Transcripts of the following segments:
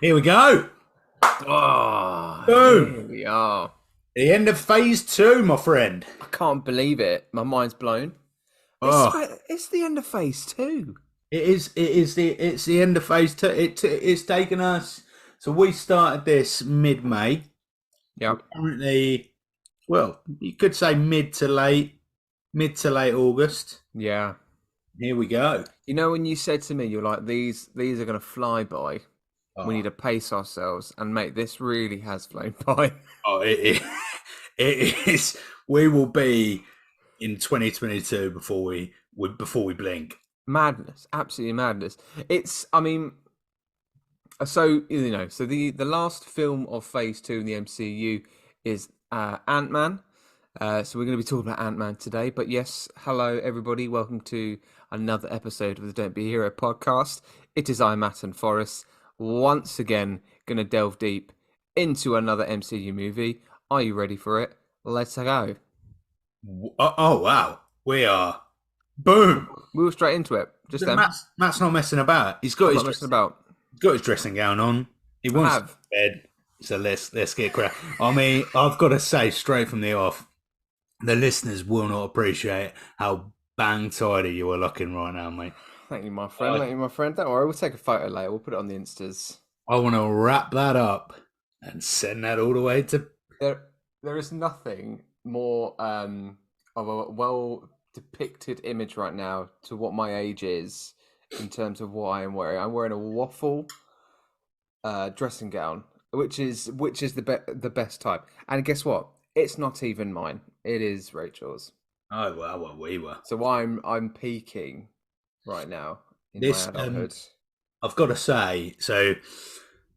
Here we go. Oh, Boom. here we are. The end of phase 2, my friend. I can't believe it. My mind's blown. Oh, It's the end of phase 2. it's the end of phase 2. It's taken us. So we started this mid-May. Yeah. Currently, well, you could say mid to late August. Yeah. Here we go. You know, when you said to me, you're like, these are going to fly by. We need to pace ourselves. And mate, this really has flown by. It is. We will be in 2022 before we blink. Madness. Absolutely madness. So the last film of phase 2 in the MCU is Ant-Man. So we're going to be talking about Ant-Man today. But yes, hello everybody. Welcome to another episode of the Don't Be a Hero podcast. It is I, Matt and Forrest, once again going to delve deep into another MCU movie. Are you ready for it? Let's go. Oh wow, we are. Boom. We were straight into it. Just then. Matt's not messing about. He's got his dressing gown on. He wants to bed. So let's get cracking. I mean, I've got to say straight from the off, the listeners will not appreciate how bang tidy you are looking right now, mate. Thank you, my friend. Don't worry, we'll take a photo later. We'll put it on the Instas. I want to wrap that up and send that all the way to. There is nothing more of a well depicted image right now to what my age is in terms of what I am wearing. I'm wearing a waffle dressing gown, which is the best type. And guess what? It's not even mine. It is Rachel's. Oh well, we were. So I'm peaking right now in my adulthood. I've got to say, so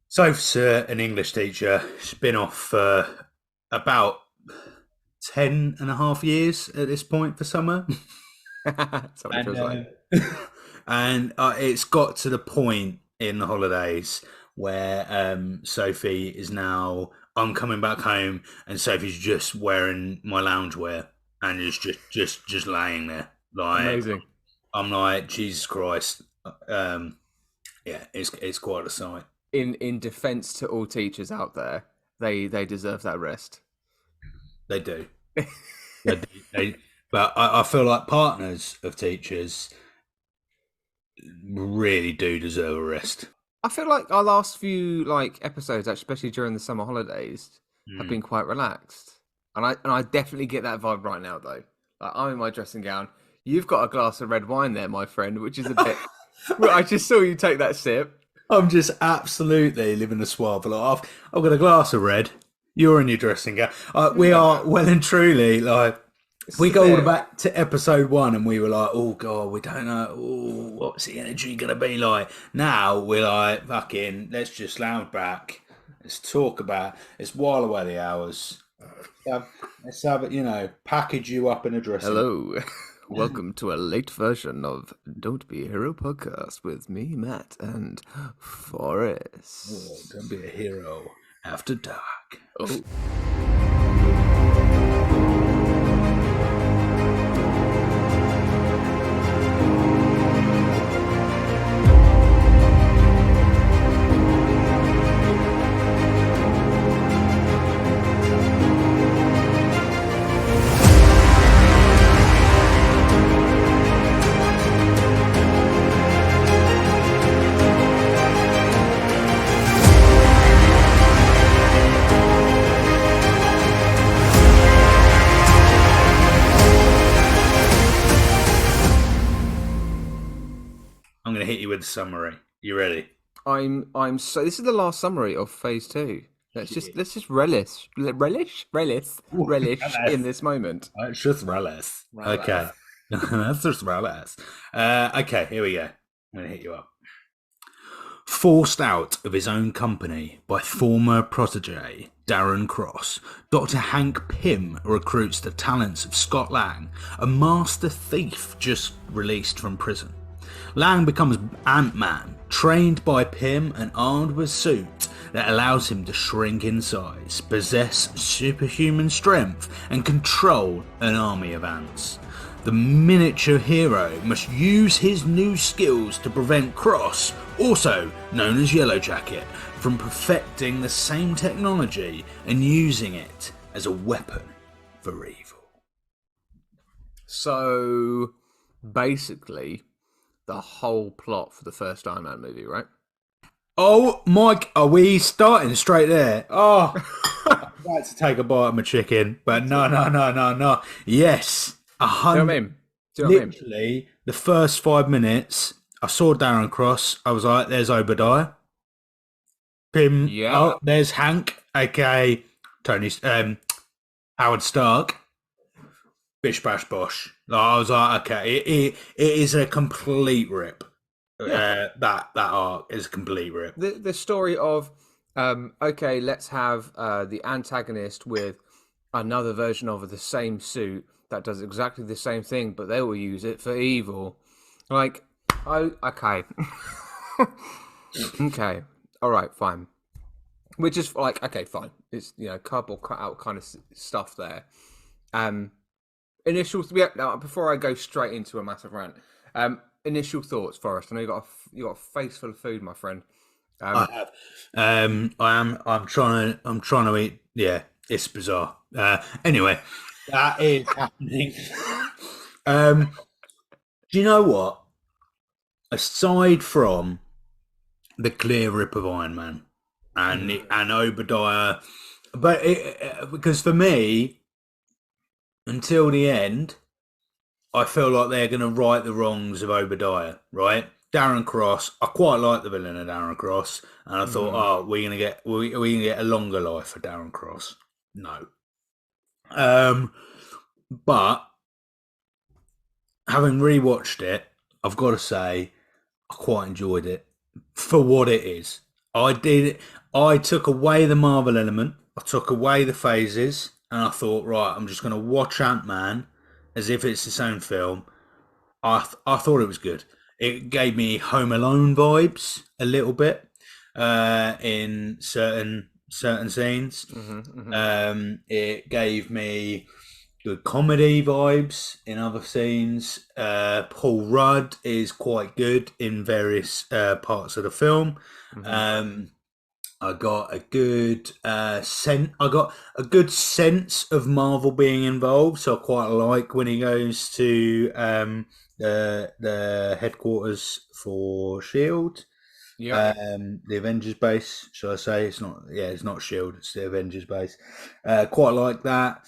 Soph's an English teacher. She's been off for about 10 and a half years at this point for summer. And it's got to the point in the holidays where Sophie is now, I'm coming back home and Sophie's just wearing my loungewear and is just laying there. Like, amazing. I'm like, Jesus Christ. Yeah, it's quite a sight. In defense to all teachers out there, they deserve that rest. They do. But I feel like partners of teachers really do deserve a rest. I feel like our last few episodes, especially during the summer holidays, have been quite relaxed, and I definitely get that vibe right now. Though, like, I'm in my dressing gown. You've got a glass of red wine there, my friend, which is a bit. Well, I just saw you take that sip. I'm just absolutely living the suave life. I've got a glass of red. You're in your dressing gown. We are well and truly like. We go all back to episode 1 and we were like, oh God, we don't know, what's the energy going to be like? Now we're like, fucking, let's just lounge back. Let's talk let's while away the hours. Let's have it, package you up in a dressing. Hello. Welcome to a late version of Don't Be a Hero podcast with me, Matt, and Forrest. Oh, don't be a hero after dark. Oh. I'm going to hit you with the summary. You ready? I'm so. This is the last summary of phase 2. Let's just relish in this moment. It's just relish. Okay, that's just relish. Okay, here we go. I'm going to hit you up. Forced out of his own company by former protege Darren Cross, Dr. Hank Pym recruits the talents of Scott Lang, a master thief just released from prison. Lang becomes Ant-Man, trained by Pym and armed with a suit that allows him to shrink in size, possess superhuman strength, and control an army of ants. The miniature hero must use his new skills to prevent Cross also known as Yellow Jacket, from perfecting the same technology and using it as a weapon for evil. So basically, the whole plot for the first Iron Man movie, right? Oh, Mike, are we starting straight there? Oh, I'm about to take a bite of my chicken, but no. Yes, a Do you know what I hundred. mean? Do you know what I mean? Literally, the first 5 minutes, I saw Darren Cross. I was like, "There's Obadiah." Pim. Yeah. Oh, there's Hank, aka Tony. Howard Stark. Bish bash bosh. Like, I was like, okay, it is a complete rip. Yeah. That arc is a complete rip. The story of okay, let's have the antagonist with another version of the same suit that does exactly the same thing, but they will use it for evil. Like, oh, okay, okay, all right, fine. Which is like, okay, fine. It's cardboard cutout kind of stuff there. Initial now, before I go straight into a massive rant. Initial thoughts, Forrest. I know you got a face full of food, my friend. I have. I'm trying to eat. Yeah, it's bizarre. Anyway, that is happening. Do you know what? Aside from the clear rip of Iron Man and Obadiah, but because for me, until the end, I feel like they're going to right the wrongs of Obadiah, right? Darren Cross, I quite like the villain of Darren Cross, and I thought, oh, we gonna get a longer life for Darren Cross. No, but having rewatched it, I've got to say I quite enjoyed it for what it is. I did. I took away the Marvel element. I took away the phases, and I thought, right, I'm just going to watch Ant-Man as if it's its own film. I thought it was good. It gave me Home Alone vibes a little bit in certain scenes. It gave me good comedy vibes in other scenes. Paul Rudd is quite good in various parts of the film. I got a good I got a good sense of Marvel being involved, so I quite like when he goes to the headquarters for Shield. Yeah. The Avengers base, shall I say? It's not. Yeah, it's not Shield. It's the Avengers base. Quite like that.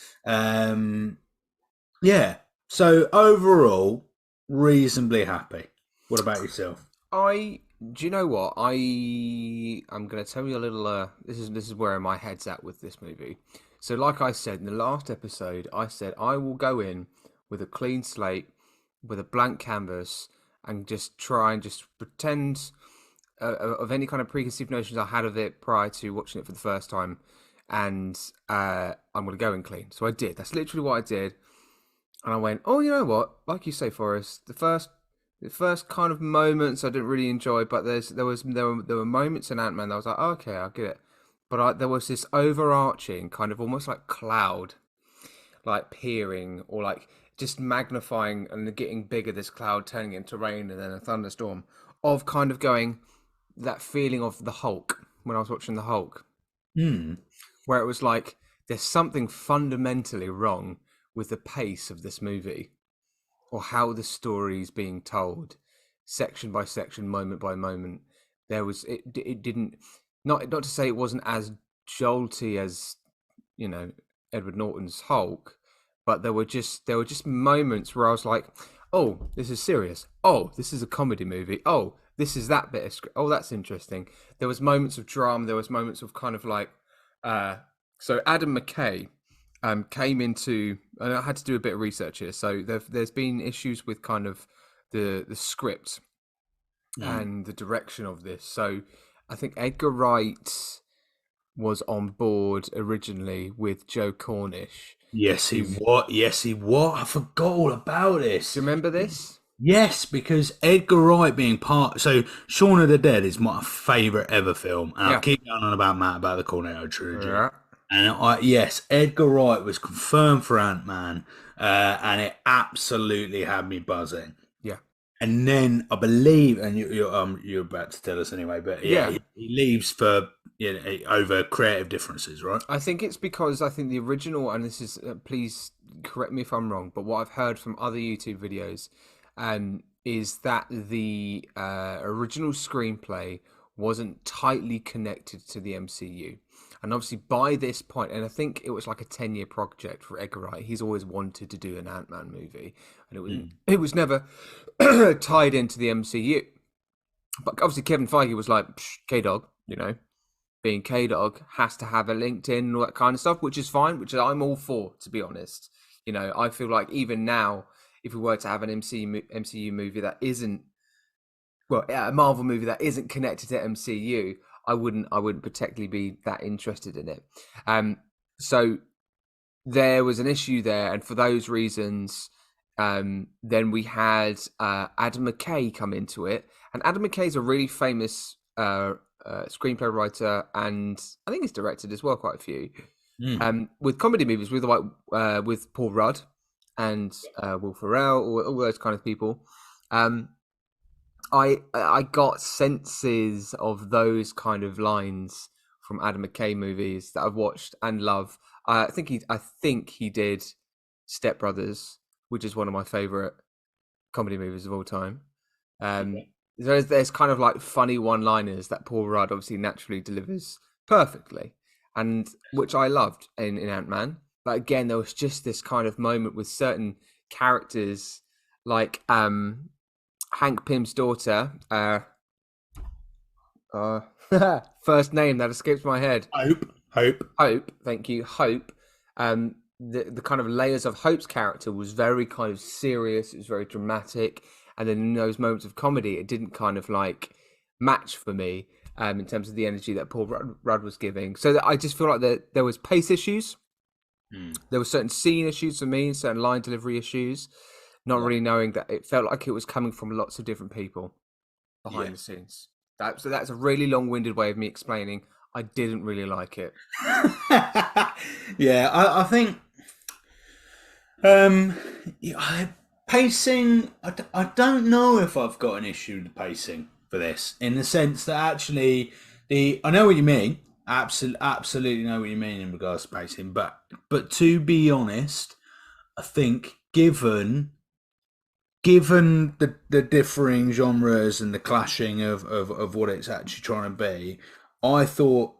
Yeah. So overall, reasonably happy. What about yourself? Do you know what? I'm gonna tell you a little. This is where my head's at with this movie. So, like I said in the last episode, I said I will go in with a clean slate, with a blank canvas, and just try and just pretend of any kind of preconceived notions I had of it prior to watching it for the first time, and I'm gonna go in clean. So I did. That's literally what I did, and I went, oh, you know what? Like you say, Forrest, the first kind of moments I didn't really enjoy, but there were moments in Ant-Man that I was like, oh, okay, I get it. But there was this overarching kind of almost like cloud, like peering or like just magnifying and getting bigger. This cloud turning into rain and then a thunderstorm of kind of going that feeling of the Hulk when I was watching the Hulk, where it was like there's something fundamentally wrong with the pace of this movie. Or how the story's being told, section by section, moment by moment. It didn't not to say it wasn't as jolty as Edward Norton's Hulk, but there were just moments where I was like, oh, this is serious. Oh, this is a comedy movie. Oh, this is that bit of script. Oh, that's interesting. There was moments of drama. There was moments of kind of like, so Adam McKay came into, and I had to do a bit of research here. So there's been issues with kind of the script and the direction of this. So I think Edgar Wright was on board originally with Joe Cornish. Yes, he was. Yes, he was. I forgot all about this. Do you remember this? Yes, because Edgar Wright being part. So Shaun of the Dead is my favourite ever film, and I keep going on about Matt about the Cornetto trilogy. Yeah. And yes, Edgar Wright was confirmed for Ant-Man, and it absolutely had me buzzing. Yeah. and then I believe, and you're about to tell us anyway, but yeah, Yeah, he leaves for over creative differences, right? I think it's because I think the original, and this is, please correct me if I'm wrong, but what I've heard from other YouTube videos, is that the original screenplay wasn't tightly connected to the MCU. And obviously, by this point, and I think it was like a 10-year project for Edgar Wright. He's always wanted to do an Ant-Man movie, and Mm. it was never tied into the MCU. But obviously, Kevin Feige was like, K Dog, being K Dog has to have a LinkedIn and all that kind of stuff, which is fine, which I'm all for, to be honest. I feel like even now, if we were to have an MCU movie that isn't, well, a Marvel movie that isn't connected to MCU, I wouldn't particularly be that interested in it. So there was an issue there, and for those reasons, then we had Adam McKay come into it, and Adam McKay is a really famous screenplay writer, and I think he's directed as well quite a few with comedy movies with Paul Rudd and Will Ferrell, all those kind of people. I got senses of those kind of lines from Adam McKay movies that I've watched and love. I think he did Step Brothers, which is one of my favorite comedy movies of all time. Um, there's kind of like funny one-liners that Paul Rudd obviously naturally delivers perfectly, and which I loved in Ant-Man. But again, there was just this kind of moment with certain characters, like Hank Pym's daughter. First name that escapes my head. Hope. Thank you, Hope. The kind of layers of Hope's character was very kind of serious. It was very dramatic, and then in those moments of comedy, it didn't kind of like match for me in terms of the energy that Paul Rudd was giving. So I just feel like there was pace issues. There were certain scene issues for me, certain line delivery issues. Not really knowing that it felt like it was coming from lots of different people behind the scenes. So that's a really long-winded way of me explaining. I didn't really like it. Yeah, I think pacing. I don't know if I've got an issue with the pacing for this, in the sense that actually I know what you mean. Absolutely know what you mean in regards to pacing, but to be honest, I think given the differing genres and the clashing of what it's actually trying to be, I thought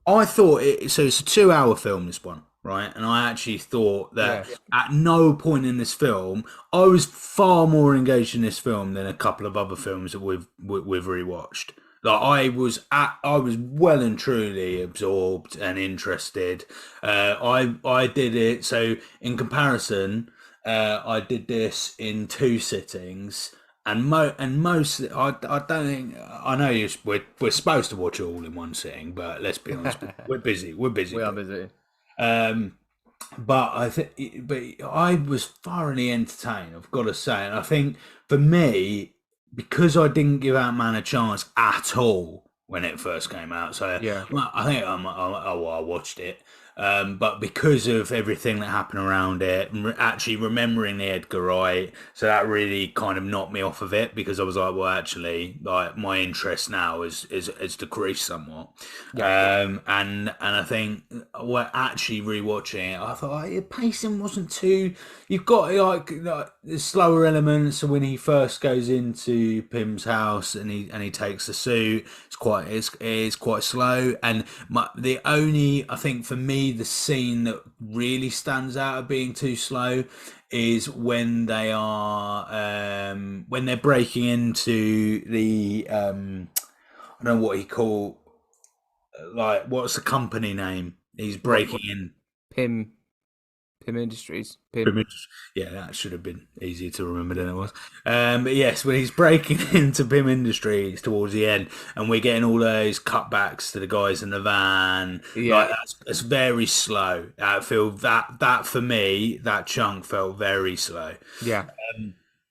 so it's a 2 hour film, this one, right? And I actually thought that at no point in this film I was far more engaged in this film than a couple of other films that we've rewatched. Like I was well and truly absorbed and interested. I did it, so in comparison, I did this in 2 sittings, and most I don't think I know we're supposed to watch it all in one sitting, but let's be honest, we're busy. We're busy. We are busy. But I was thoroughly entertained, I've got to say, and I think for me, because I didn't give Ant-Man a chance at all when it first came out, so well, I think I watched it. But because of everything that happened around it, actually remembering the Edgar Wright, so that really kind of knocked me off of it, because I was like, well, actually, like my interest now is decreased somewhat. And I think we're actually rewatching it. I thought the pacing wasn't too. You've got like the slower elements. So when he first goes into Pym's house and he takes the suit, it is quite slow. And the only, I think for me, the scene that really stands out of being too slow is when they are when they're breaking into the I don't know what he called, like, what's the company name he's breaking in. Pym Industries. Yeah, that should have been easier to remember than it was. But yes, when he's breaking into Pym Industries towards the end, and we're getting all those cutbacks to the guys in the van, like that's very slow. I feel that for me, that chunk felt very slow. Yeah.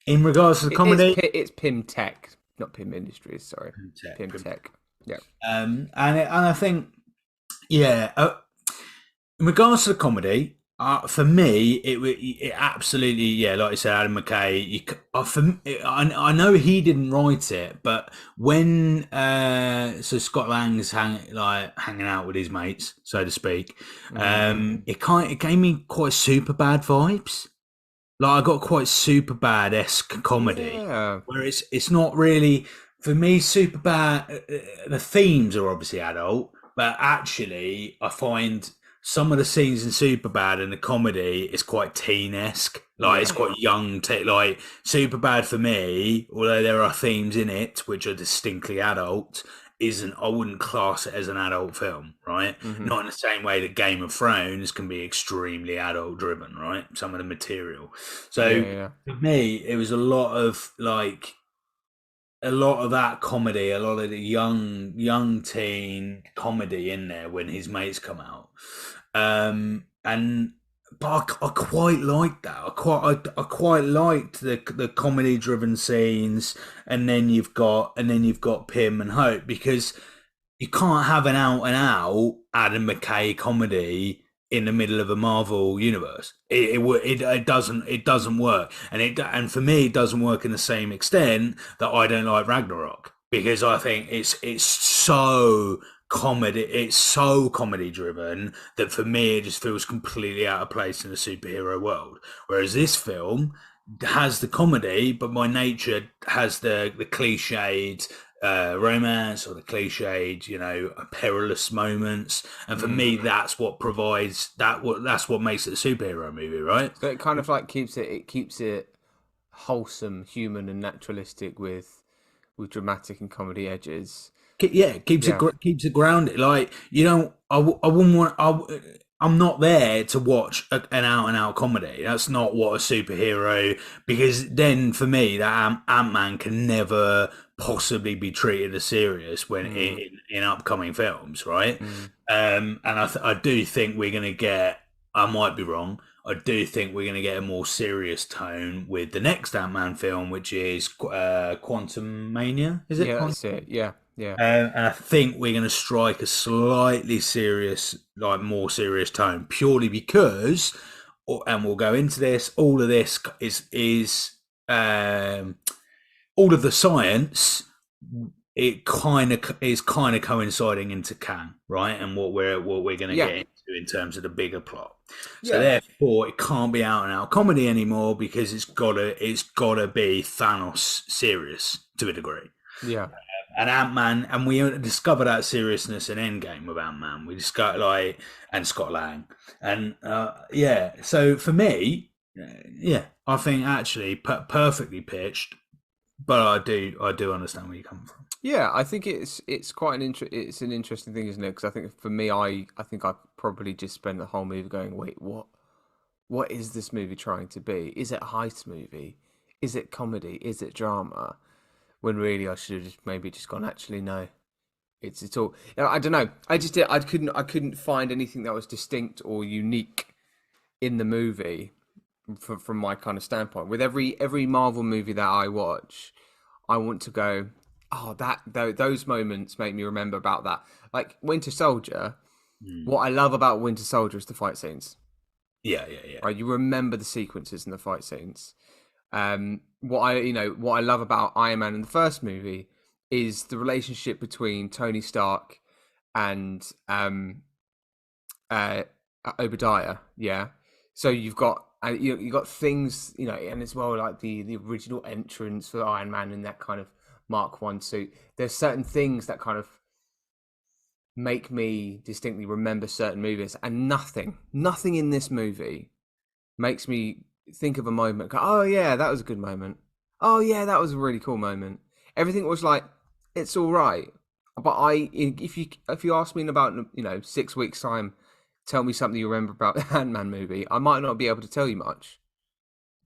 In regards to the comedy, it's Pym Tech, not Pym Industries. Sorry, Pym Tech. Yeah. And I think, in regards to the comedy, For me, it absolutely, yeah, like I said, Adam McKay. I know he didn't write it, but when so Scott Lang's hanging out with his mates, so to speak, Mm. it gave me quite super bad vibes. Like I got quite super bad esque comedy, Yeah, where it's not really for me super bad. The themes are obviously adult, but actually I find some of the scenes in Superbad and the comedy is quite teen esque. Like it's yeah. quite young, like Superbad for me. Although there are themes in it which are distinctly adult, isn't I wouldn't class it as an adult film, right? Hmm. Not in the same way that Game of Thrones can be extremely adult driven, right? Some of the material. Yeah, So yeah. for me, it was a lot of that comedy, a lot of the young teen comedy in there when his mates come out. And but I quite liked that. I quite liked the comedy driven scenes, and then you've got Pim and Hope because you can't have an out and out Adam McKay comedy in the middle of a Marvel universe. It doesn't work, and for me it doesn't work in the same extent that I don't like Ragnarok because I think it's so comedy. It's so comedy driven that for me it just feels completely out of place in the superhero world. Whereas this film has the comedy, but by nature has the cliched romance or the cliched, perilous moments. And for Mm. me, that's what provides that's what makes it a superhero movie, right? So it kind of like keeps it wholesome, human, and naturalistic with dramatic and comedy edges. Yeah, Yeah. keeps it grounded. Like you don't, I wouldn't want. I'm not there to watch an out and out comedy. That's not what a superhero. Because then, for me, that Ant Man can never possibly be treated as serious when Mm. in upcoming films, right? Mm. And I do think we're gonna get. I might be wrong. I do think we're going to get a more serious tone with the next Ant Man film, which is Quantum Mania. Is it? Yeah, that's it. Yeah, yeah, And I think we're going to strike a slightly serious, like more serious tone, purely because, and we'll go into this. All of this um, all of the science. It kind of coinciding into Kang, right? And what we're going to yeah, get into in terms of the bigger plot. So yeah, therefore, it can't be out and out comedy anymore because it's gotta be Thanos serious to a degree. yeah, And Ant Man, and we discover that seriousness in Endgame with Ant Man. We discover and Scott Lang, and yeah. So for me, yeah, I think actually perfectly pitched, but I do understand where you come from. yeah. I think it's quite it's an interesting thing, isn't it? Because I think for me, I think I probably just spent the whole movie going, wait, what? What is this movie trying to be? Is it a heist movie? Is it comedy? Is it drama? When really I should have just maybe just gone, actually no. It's all, I don't know. I couldn't find anything that was distinct or unique in the movie from my kind of standpoint. With every Marvel movie that I watch, I want to go, oh, those moments make me remember about that. Like Winter Soldier, Mm. what I love about Winter Soldier is the fight scenes. Yeah, yeah, yeah. Right, you remember the sequences and the fight scenes. What I love about Iron Man in the first movie is the relationship between Tony Stark and uh, Obadiah. Yeah, so you've got things, and as well like the original entrance for Iron Man in that kind of Mark One suit. There's certain things that kind of make me distinctly remember certain movies, and nothing in this movie makes me think of a moment. Go, oh yeah, that was a good moment. Oh yeah, that was a really cool moment. Everything was like, it's all right. But if you ask me in about 6 weeks time, tell me something you remember about the Ant Man movie, I might not be able to tell you much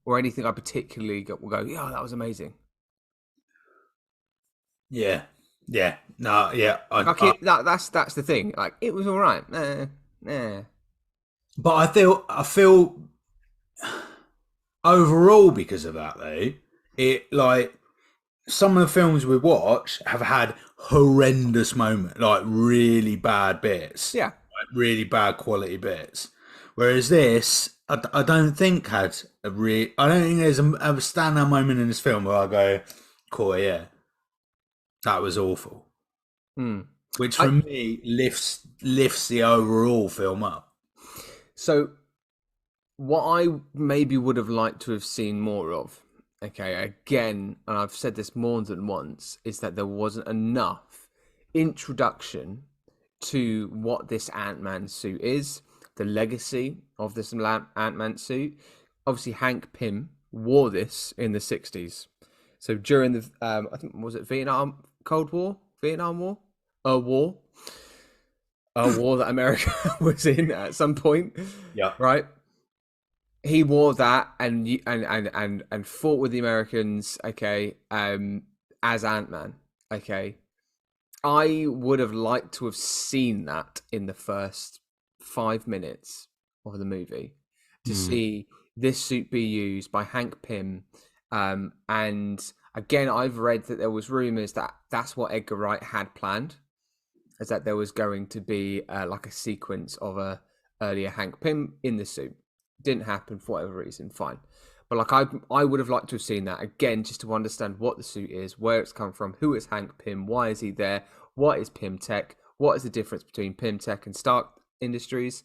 or anything I particularly will go. Yeah, that was amazing. Yeah, yeah, no, yeah. Like that's the thing. Like it was all right. Nah. But I feel overall because of that though, it like some of the films we watch have had horrendous moments, like really bad bits, Yeah. like really bad quality bits. Whereas this, I don't think had a I don't think there's a standout moment in this film where I go, "Cool, yeah, that was awful." Hmm. Which I for me lifts the overall film up. so what I maybe would have liked to have seen more of, okay, again, and I've said this more than once, is that there wasn't enough introduction to what this Ant-Man suit is, the legacy of this Ant-Man suit. Obviously, Hank Pym wore this in the 60s. So during the, I think, was it Cold War? Vietnam War? A war? A war that America was in at some point, Yeah. right? He wore that and fought with the Americans, okay, as Ant-Man, okay. I would have liked to have seen that in the first 5 minutes of the movie to see this suit be used by Hank Pym. And again, I've read that there was rumors that that's what Edgar Wright had planned, is that there was going to be like a sequence of a earlier Hank Pym in the suit. Didn't happen for whatever reason, fine. But like I would have liked to have seen that again, just to understand what the suit is, where it's come from, who is Hank Pym, why is he there, what is Pym Tech, what is the difference between Pym Tech and Stark Industries,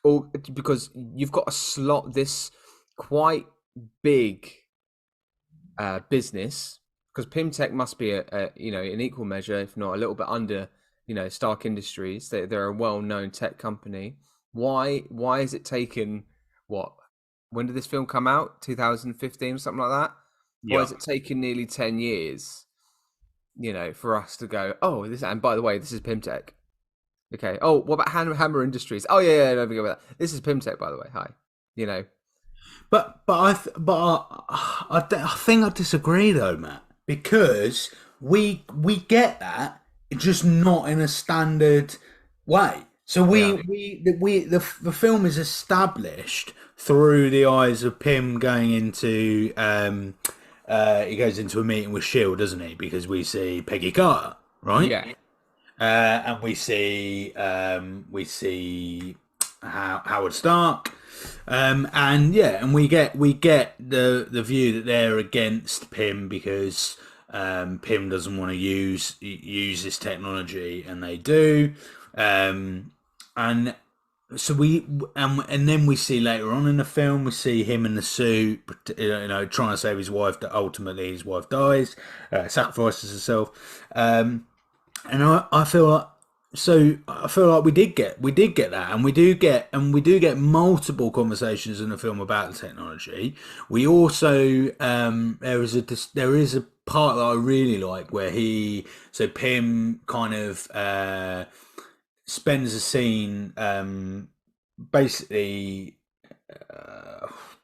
or because you've got to slot this quite big business, because Pym Tech must be a in equal measure, if not a little bit under, Stark Industries. They're a well-known tech company. Why is it taken what? When did this film come out? 2015, something like that. Why has it taken nearly 10 years, for us to go, oh, this, and by the way, this is Pimtech. Okay. Oh, what about Hammer Industries? Oh, yeah, don't forget about that. This is Pimtech, by the way. Hi. I think I disagree though, Matt, because we get that, just not in a standard way. So Yeah. the film is established through the eyes of Pym going into he goes into a meeting with Shield, doesn't he? Because we see Peggy Carter, right? Yeah. And we see Howard Stark, and yeah, and we get the view that they're against Pym because Pym doesn't want to use this technology, and they do, and so and then we see later on in the film, we see him in the suit, trying to save his wife. That ultimately his wife dies, sacrifices herself. And I feel like we did get that, and we do get multiple conversations in the film about the technology. We also there is a part that I really like where Pym kind of spends a scene basically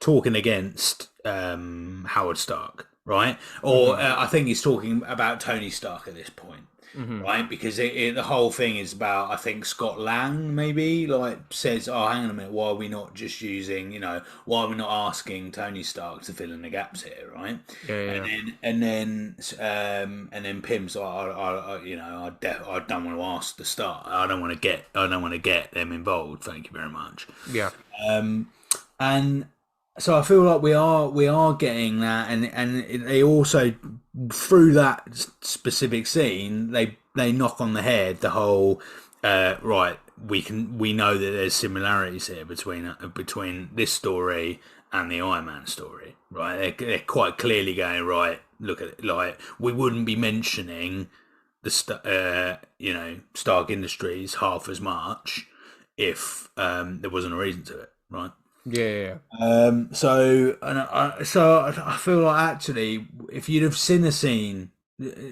talking against Howard Stark, right? Or I think he's talking about Tony Stark at this point. Right, because the whole thing is about, I think Scott Lang maybe says, "Oh, hang on a minute, why are we not just using, why are we not asking Tony Stark to fill in the gaps here, right?" Yeah. And then Pym's like, I don't want to ask the Stark. I don't want to get them involved. Thank you very much. Yeah. And so I feel like we are getting that, and they also, through that specific scene, they knock on the head the whole right. We know that there's similarities here between this story and the Iron Man story, right? They're quite clearly going, right. Look at it, like, we wouldn't be mentioning the Stark Industries half as much if there wasn't a reason to it, right? Yeah. So I feel like, actually, if you'd have seen the scene,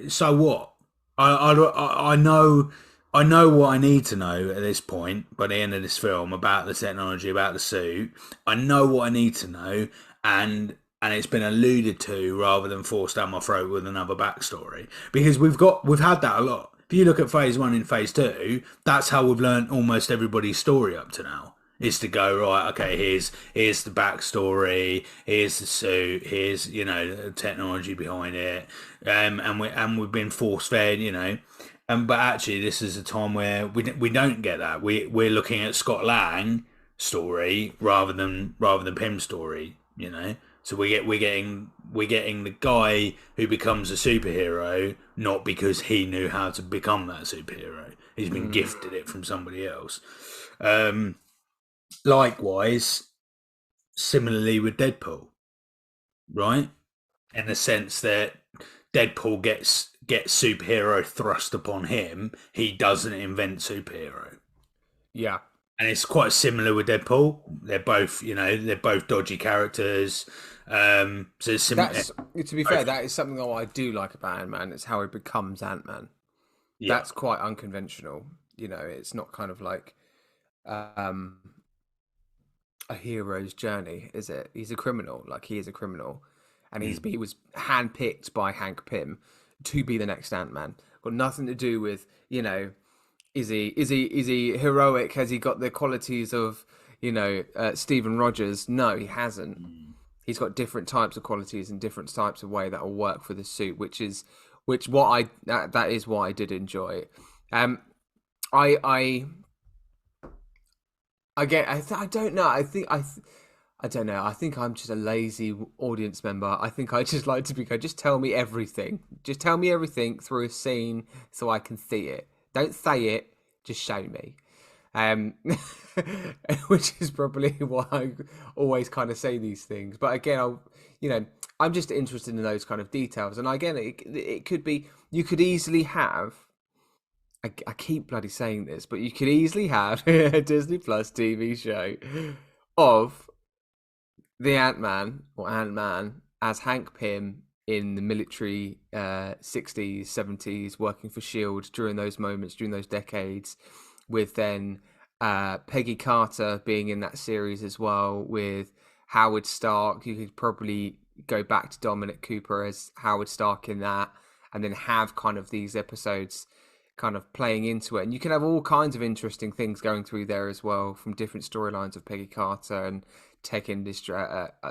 so what? I know what I need to know at this point by the end of this film about the technology, about the suit. I know what I need to know, and it's been alluded to rather than forced down my throat with another backstory, because we've had that a lot. If you look at Phase 1 and Phase 2, that's how we've learned almost everybody's story up to now. Is to go, right, okay, here's the backstory, here's the suit, here's the technology behind it, and we've been force fed, but actually this is a time where we don't get that. We're looking at Scott Lang story rather than Pym's story. So we're getting the guy who becomes a superhero not because he knew how to become that superhero. He's been Mm. gifted it from somebody else. Likewise, similarly with Deadpool, right? In the sense that Deadpool gets superhero thrust upon him, he doesn't invent superhero. Yeah. And it's quite similar with Deadpool. They're both dodgy characters. So it's similar. That's to be fair, that is something that I do like about Ant-Man. It's how he becomes Ant-Man. Yeah. That's quite unconventional. It's not kind of like um, a hero's journey, is it? He's a criminal. Like he is a criminal, and he was handpicked by Hank Pym to be the next Ant-Man. Got nothing to do with is he heroic? Has he got the qualities of Stephen Rogers? No, he hasn't. He's got different types of qualities and different types of way that will work for the suit, that is what I did enjoy. I don't know. I don't know. I think I'm just a lazy audience member. I think I just like to just tell me everything. Just tell me everything through a scene so I can see it. Don't say it, just show me. Um, which is probably why I always kind of say these things. But again, I'm just interested in those kind of details. And again, it could be, you could easily have, I keep bloody saying this, but you could easily have a Disney Plus TV show of the Ant-Man or Ant-Man as Hank Pym in the military 60s, 70s, working for S.H.I.E.L.D. during those moments, during those decades, with then Peggy Carter being in that series as well, with Howard Stark. You could probably go back to Dominic Cooper as Howard Stark in that, and then have kind of these episodes kind of playing into it. And you can have all kinds of interesting things going through there as well, from different storylines of Peggy Carter and tech industry,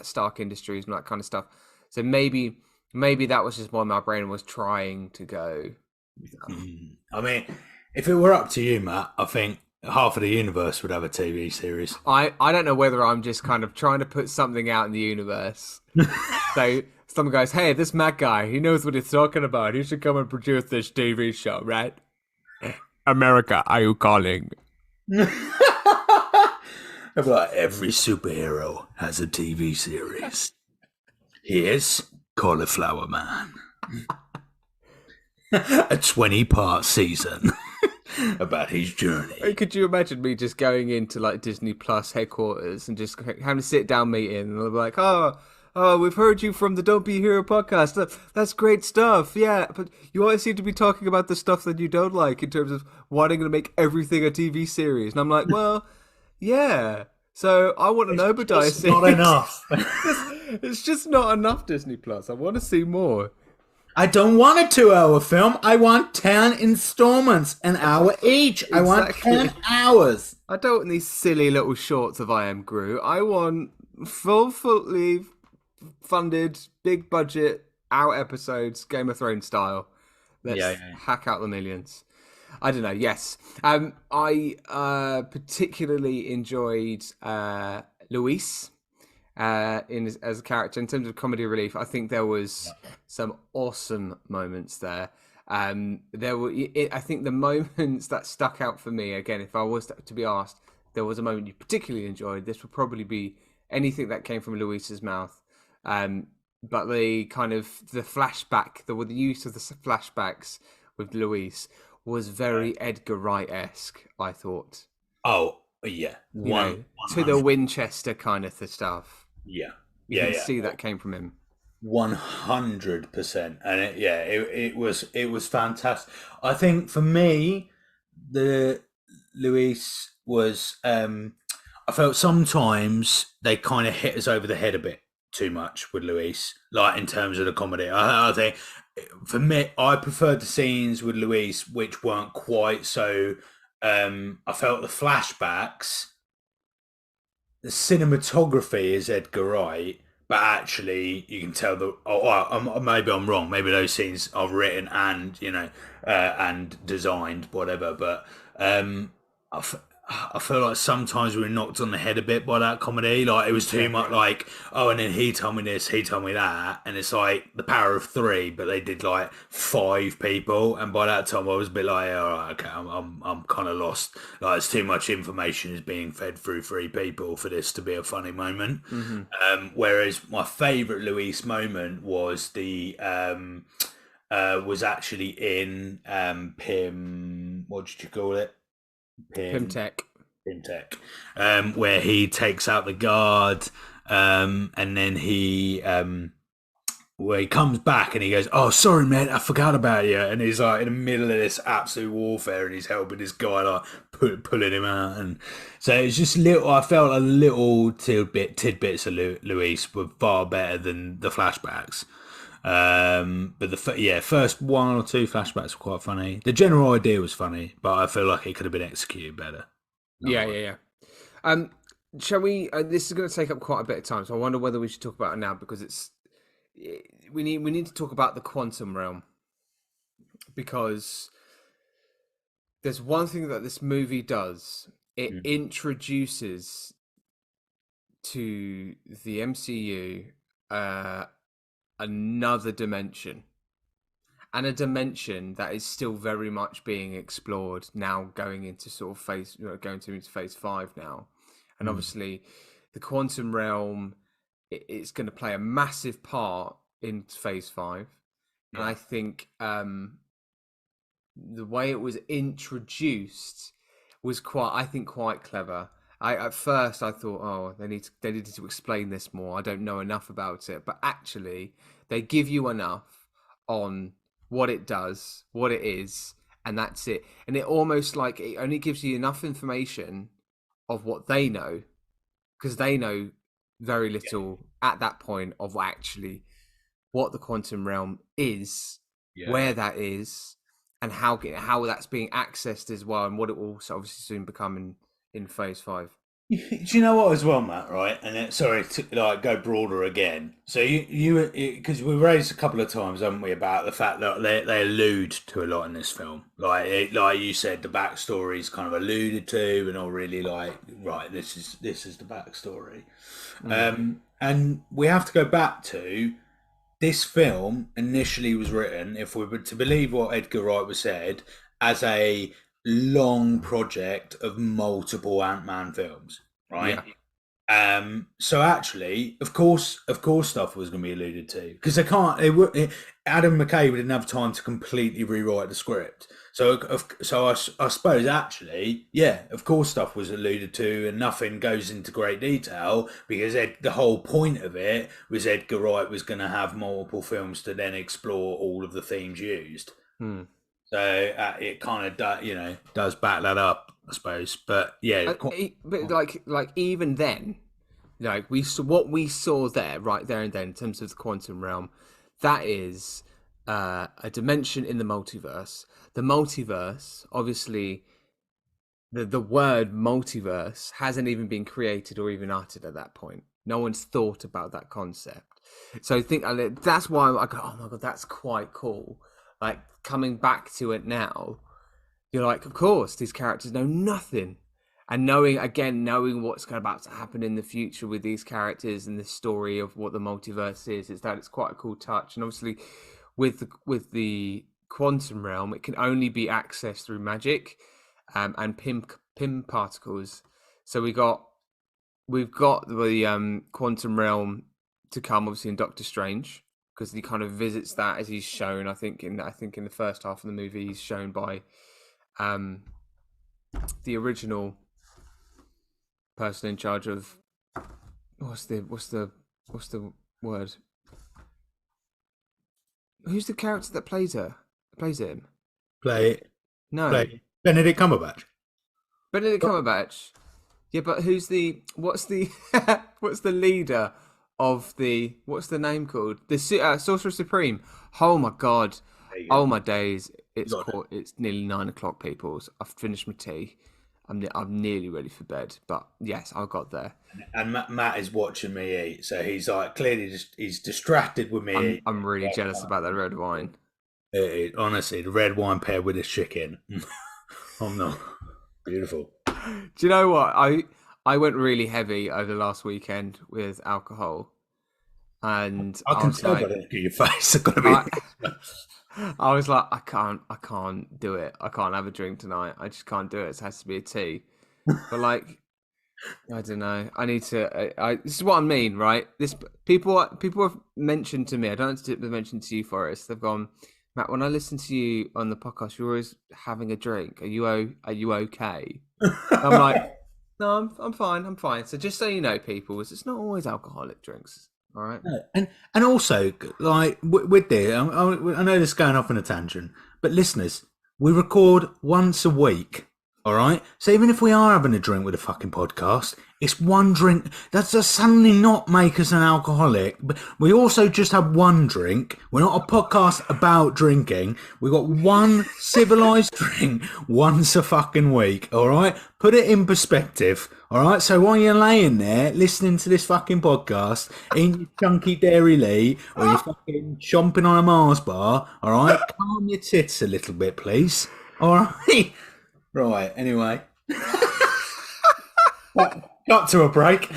Stark Industries and that kind of stuff. So maybe that was just why my brain was trying to go. I mean, if it were up to you, Matt, I think half of the universe would have a TV series. I don't know whether I'm just kind of trying to put something out in the universe. So someone goes, hey, this Matt guy, he knows what he's talking about. He should come and produce this TV show, right? America, are you calling? Every superhero has a TV series. Here's Cauliflower Man. A 20-part season about his journey. Could you imagine me just going into like Disney Plus headquarters and just having a sit-down meeting, and they'll be like, oh, we've heard you from the Don't Be a Hero podcast. That's great stuff. Yeah, but you always seem to be talking about the stuff that you don't like in terms of wanting to make everything a TV series. And I'm like, well, yeah. So I want an Obadiah series. Not enough. It's just not enough, Disney Plus. I want to see more. I don't want a 2-hour film. I want 10 installments, an hour each. Exactly. I want 10 hours. I don't want these silly little shorts of I Am Groot. I want fully funded, big budget, out episodes, Game of Thrones style. Let's hack out the millions. I don't know. Yes, I particularly enjoyed Luis as a character in terms of comedy relief. I think there was some awesome moments there. I think the moments that stuck out for me, again, if I was to be asked, there was a moment you particularly enjoyed. This would probably be anything that came from Luis's mouth. But the flashback, the use of the flashbacks with Luis was very Edgar Wright-esque, I thought. Oh, yeah. To the Winchester kind of stuff. Yeah. You can see that came from him. 100%. And it was fantastic. I think for me, the Luis was, I felt sometimes they kind of hit us over the head a bit too much with Luis, like in terms of the comedy. I think for me, I preferred the scenes with Luis which weren't quite so. I felt the flashbacks, the cinematography is Edgar Wright, but actually you can tell maybe I'm wrong. Maybe those scenes are written and and designed, whatever. But I feel like sometimes we were knocked on the head a bit by that comedy. Like it was too Yeah. much. Like, oh, and then he told me this, he told me that, and it's like the power of three, but they did like five people, and by that time I was a bit like, all right, okay, I'm kind of lost. Like, it's too much information is being fed through three people for this to be a funny moment. Mm-hmm. Whereas my favourite Luis moment was was actually in Pim. What did you call it? Pim Pimtech. Fintech, where he takes out the guard, and then where he comes back and he goes, "Oh, sorry, mate, I forgot about you." And he's like in the middle of this absolute warfare, and he's helping this guy like pulling him out, and so it's just little. I felt a little tidbits of Luis were far better than the flashbacks. But first one or two flashbacks were quite funny. The general idea was funny, but I feel like it could have been executed better. Yeah. Shall we? This is going to take up quite a bit of time, so I wonder whether we should talk about it now because we need to talk about the quantum realm, because there's one thing that this movie does. It introduces to the MCU another dimension, and a dimension that is still very much being explored now, going into sort of into phase 5 now. And obviously the quantum realm, it's going to play a massive part in phase 5. And I think the way it was introduced was quite clever. At first I thought, oh, they needed to explain this more. I don't know enough about it, but actually they give you enough on what it does, what it is, and that's it. And it almost like it only gives you enough information of what they know, because they know very little at that point of actually what the quantum realm is, where that is, and how that's being accessed as well, and what it will obviously soon become in phase 5. Do you know what as well, Matt? Right, and then, sorry to like go broader again. So you because we raised a couple of times, haven't we, about the fact that they allude to a lot in this film. Like you said, the backstory is kind of alluded to, and not really like right. This is the backstory, and we have to go back to this film. Initially, was written, if we were to believe what Edgar Wright was said, as a long project of multiple Ant-Man films, right? So actually, of course, stuff was going to be alluded to, because Adam McKay didn't have time to completely rewrite the script. So I suppose actually, yeah, of course, stuff was alluded to, and nothing goes into great detail because the whole point of it was Edgar Wright was going to have multiple films to then explore all of the themes used. So it kind of does back that up, I suppose. But yeah, but like even then, like what we saw there, right there and then, in terms of the quantum realm, that is a dimension in the multiverse. The multiverse, obviously, the word multiverse hasn't even been created or even uttered at that point. No one's thought about that concept. So I think that's why I go, oh my god, that's quite cool. Like, coming back to it now, you're like, of course, these characters know nothing. And knowing what's about to happen in the future with these characters and the story of what the multiverse is that it's quite a cool touch. And obviously, with the quantum realm, it can only be accessed through magic and Pym particles. So we've got the quantum realm to come, obviously, in Doctor Strange, because he kind of visits that, as he's shown. I think in the first half of the movie, he's shown by the original person in charge of what's the word? Who's the character that plays him? No, Benedict Cumberbatch. Benedict Cumberbatch. Yeah, but what's the leader of what's the name called? The Sorcerer Supreme. Oh my god. Oh my days. It's nearly 9 o'clock, people. So I've finished my tea. I'm nearly ready for bed, but yes, I got there. And Matt is watching me eat, so he's like clearly he's distracted with me. I'm really jealous about that red wine. Honestly, the red wine paired with this chicken. I'm not beautiful. Do you know what? I went really heavy over the last weekend with alcohol, and I I can was tell by like, the look of your face. I've got to be. I I was like, I can't do it. I can't have a drink tonight. I just can't do it. It has to be a tea. But like, I don't know. I need to. This is what I mean, right? This people have mentioned to me. I don't know if they've mentioned to you, Forrest. They've gone, Matt. When I listen to you on the podcast, you're always having a drink. Are you okay? I'm like, no, I'm fine. I'm fine. So just so you know, people, it's not always alcoholic drinks. All right. No, and also like with this, I know this is going off on a tangent, but listeners, we record once a week. All right, so even if we are having a drink with a fucking podcast, it's one drink. That does suddenly not make us an alcoholic. But we also just have one drink. We're not a podcast about drinking. We got one civilized drink once a fucking week. All right, put it in perspective. All right, so while you're laying there listening to this fucking podcast, eating your chunky Dairy Lee or you're fucking chomping on a Mars bar, all right, calm your tits a little bit, please. All right. Right, anyway. Got to a break.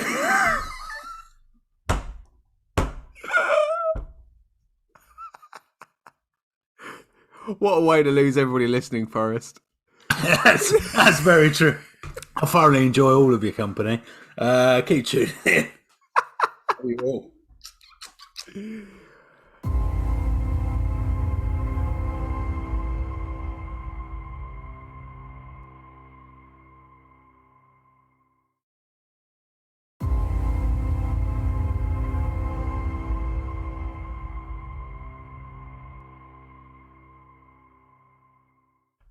What a way to lose everybody listening, Forrest. That's very true. I thoroughly enjoy all of your company. Keep tuning in. We will.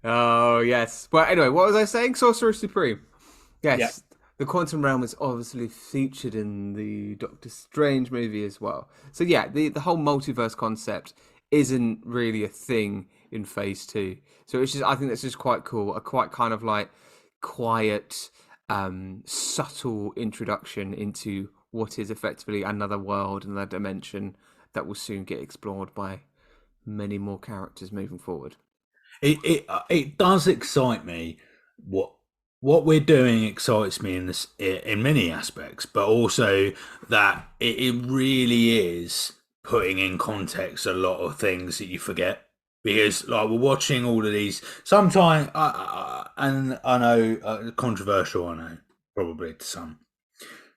Oh yes. Well, anyway, what was I saying? Sorcerer Supreme. Yeah. Yes, the quantum realm is obviously featured in the Doctor Strange movie as well. So yeah, the whole multiverse concept isn't really a thing in Phase Two. So it's just I think that's just quite cool. A quite kind of like quiet, subtle introduction into what is effectively another world, another dimension that will soon get explored by many more characters moving forward. It does excite me. What what we're doing excites me in this in many aspects, but also that it really is putting in context a lot of things that you forget because like we're watching all of these. Sometimes, and I know controversial. I know probably to some.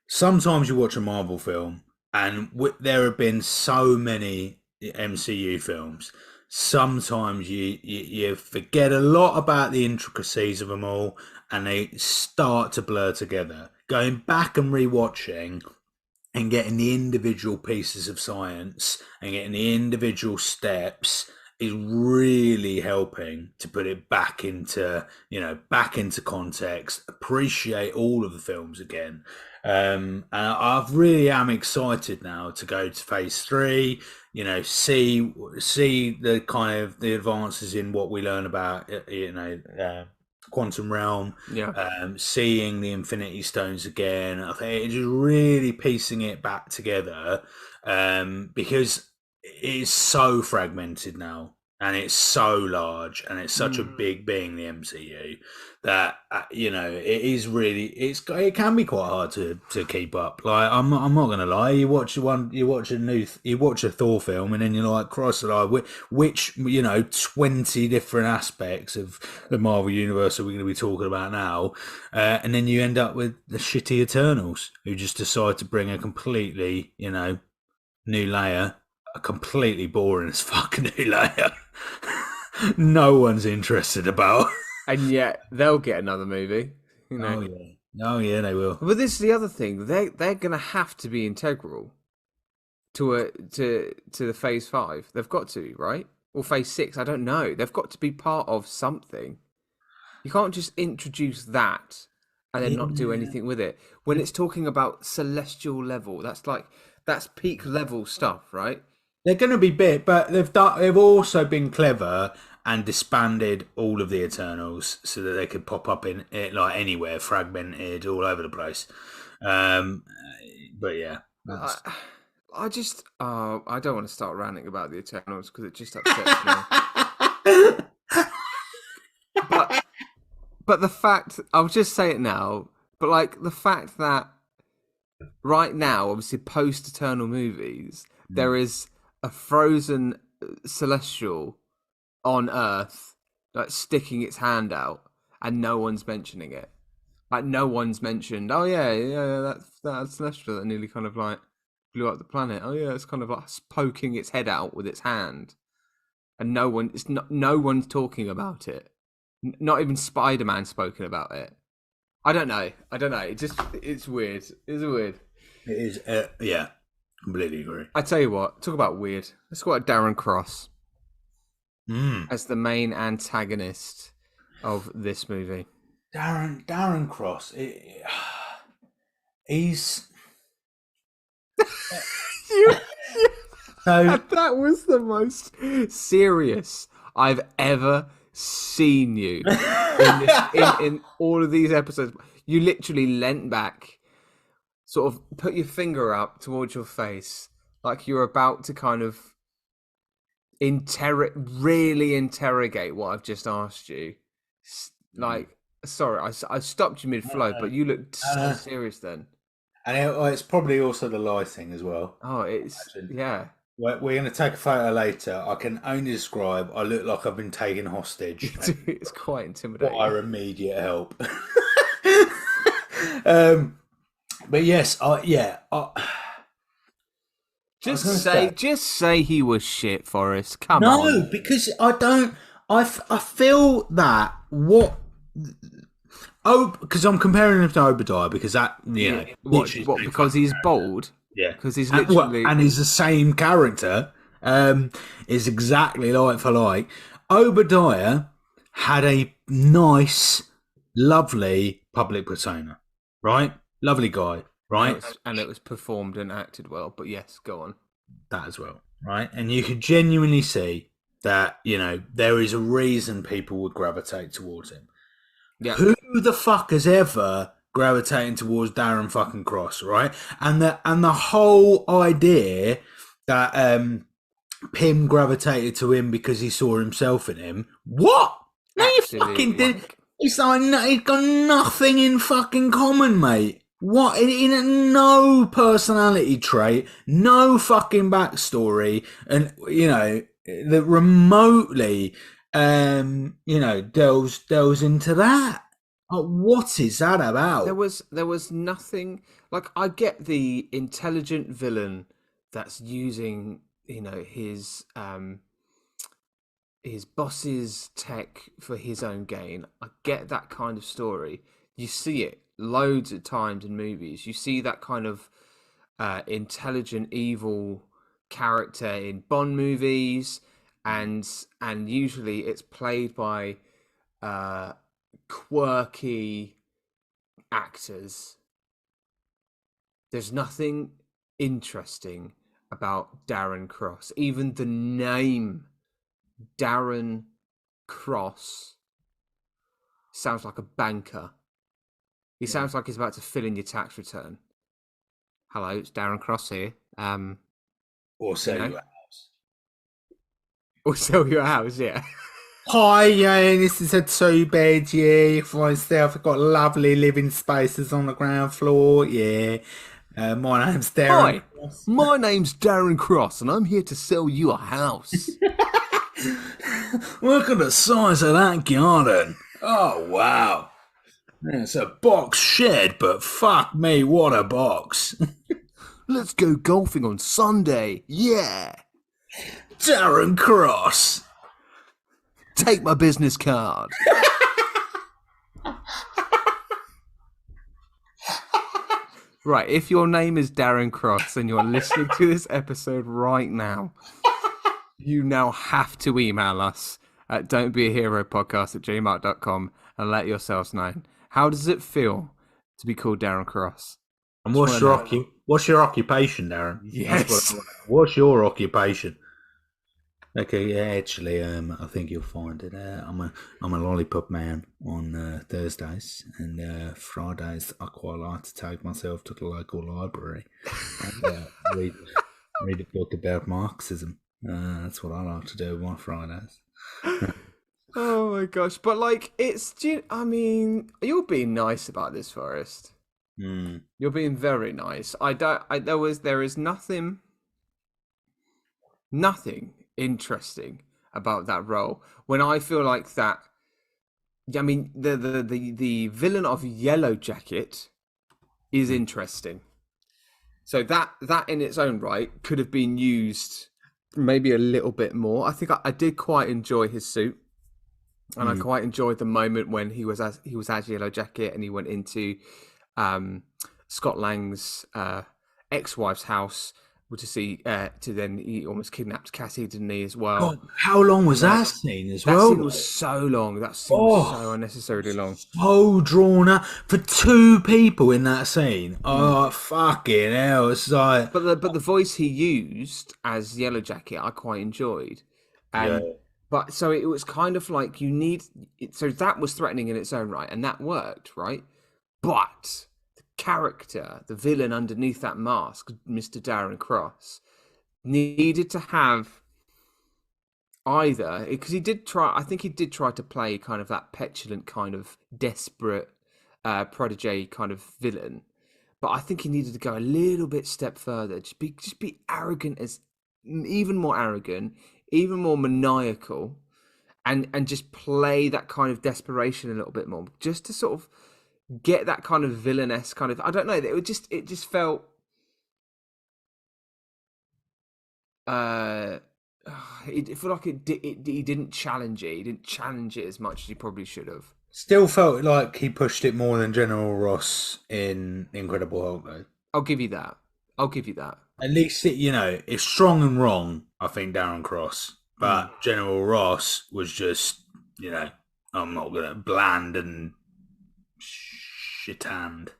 Sometimes you watch a Marvel film, and there have been so many MCU films. Sometimes you forget a lot about the intricacies of them all, and they start to blur together. Going back and rewatching and getting the individual pieces of science and getting the individual steps is really helping to put it back into back into context, appreciate all of the films again. And I really am excited now to go to phase 3, see the kind of the advances in what we learn about quantum realm, Yeah. seeing the Infinity Stones again. I think it's just really piecing it back together because it's so fragmented now and it's so large and it's such a big being, the MCU, that it is really it can be quite hard to keep up. Like I'm not gonna lie, you watch a Thor film and then you're like, Christ alive, which 20 different aspects of the Marvel universe are we going to be talking about now, and then you end up with the shitty Eternals who just decide to bring a completely new layer, a completely boring as fuck new layer. No one's interested about. And yet they'll get another movie, Oh yeah, oh yeah, they will. But this is the other thing. They're gonna have to be integral to the phase 5. They've got to, right? Or phase 6, I don't know. They've got to be part of something. You can't just introduce that and then not do Yeah. anything with it. When it's talking about celestial level, that's peak level stuff, right? They're going to be bit, but they've also been clever and disbanded all of the Eternals so that they could pop up in it like anywhere, fragmented all over the place. Um, but yeah, I, that's. I just, I don't want to start ranting about the Eternals because it just upsets me. But But the fact, I'll just say it now, but like the fact that right now, obviously post Eternal movies, there is a frozen celestial on Earth, like sticking its hand out, and no one's mentioning it. Like no one's mentioned. Oh yeah, that celestial that nearly kind of like blew up the planet. Oh yeah, it's kind of like poking its head out with its hand, and no one's talking about it. Not even Spider-Man spoken about it. I don't know. It's weird. It's weird. It is. Yeah, completely agree. I tell you what. Talk about weird. Let's go at Darren Cross as the main antagonist of this movie. Darren Cross. He's. So That was the most serious I've ever seen you in all of these episodes. You literally leant back, sort of put your finger up towards your face, like you're about to kind of really interrogate what I've just asked you. Like, sorry, I stopped you mid-flow, but you looked so serious then. And it's probably also the lighting as well. Oh, it's yeah. We're going to take a photo later. I can only describe. I look like I've been taken hostage. It's quite intimidating. Require immediate help. But yes, just say he was shit, Forrest. Come on. No, because I don't. I feel that what. Oh, because I'm comparing him to Obadiah because that what because he's bald. Yeah, because he's literally and he's the same character. Is exactly like for like. Obadiah had a nice, lovely public persona, right? Lovely guy, right? And it was performed and acted well. But yes, go on. That as well, right? And you could genuinely see that there is a reason people would gravitate towards him. Yeah. Who the fuck has ever gravitating towards Darren fucking Cross, right? And the whole idea that Pym gravitated to him because he saw himself in him. What? No, you fucking did. It's like he's got nothing in fucking common, mate. What? In no personality trait, no fucking backstory, and that remotely, delves into that. What is that about? There was nothing. Like, I get the intelligent villain that's using his boss's tech for his own gain. I get that kind of story. You see it loads of times in movies. You see that kind of intelligent evil character in Bond movies, and usually it's played by quirky actors. There's nothing interesting about Darren Cross. Even the name Darren Cross sounds like a banker. He sounds like he's about to fill in your tax return. Hello, it's Darren Cross here. Or sell you a house. Or sell you a house, yeah. Hi, this is a 2-bed, for myself. I've got lovely living spaces on the ground floor, my name's Darren Cross. My name's Darren Cross, and I'm here to sell you a house. Look at the size of that garden. Oh, wow. It's a box shed, but fuck me, what a box. Let's go golfing on Sunday, yeah. Darren Cross. Take my business card. Right, if your name is Darren Cross and you're listening to this episode right now, you now have to email us at don'tbeaheropodcast@gmail.com and let yourselves know. How does it feel to be called Darren Cross? And what's your occupation, Darren? Yes. What's your occupation? Okay, yeah, actually, I think you'll find it. I'm a lollipop man on Thursdays, and Fridays I quite like to take myself to the local library and read a book about Marxism. That's what I like to do on Fridays. Oh my gosh! But like, I mean, you're being nice about this, Forrest. Mm. You're being very nice. I don't. There is nothing interesting about that role. When I feel like that, I mean, the villain of Yellow Jacket is interesting. So that in its own right could have been used maybe a little bit more. I think I did quite enjoy his suit, and I Mm. quite enjoyed the moment when he was as Yellow Jacket and he went into Scott Lang's ex-wife's house to see to then he almost kidnapped Cassie, didn't he, as well? God, how long was Like that scene as that well, scene was though? so long. That scene was Oh, so unnecessarily long. so drawn out for two people in that scene. Mm. Oh, fucking hell! It's like, But the voice he used as Yellow Jacket, I quite enjoyed. yeah, But so it was kind of like so that was threatening in its own right, and that worked, right? But the character, the villain underneath that mask, Mr. Darren Cross, needed to have either because he did try. I think he did try to play kind of that petulant, kind of desperate protege kind of villain, but I think he needed to go a little bit step further. Just be arrogant, as even more arrogant, even more maniacal, and just play that kind of desperation a little bit more, just to sort of get that kind of villainous kind of. I don't know. It just felt. Uh, it felt like he didn't challenge it. He didn't challenge it as much as he probably should have. still felt like he pushed it more than General Ross in Incredible Hulk, though. I'll give you that. I'll give you that. At least it's strong and wrong. I think Darren Cross, Mm. but General Ross was just, I'm not gonna bland and shit hand.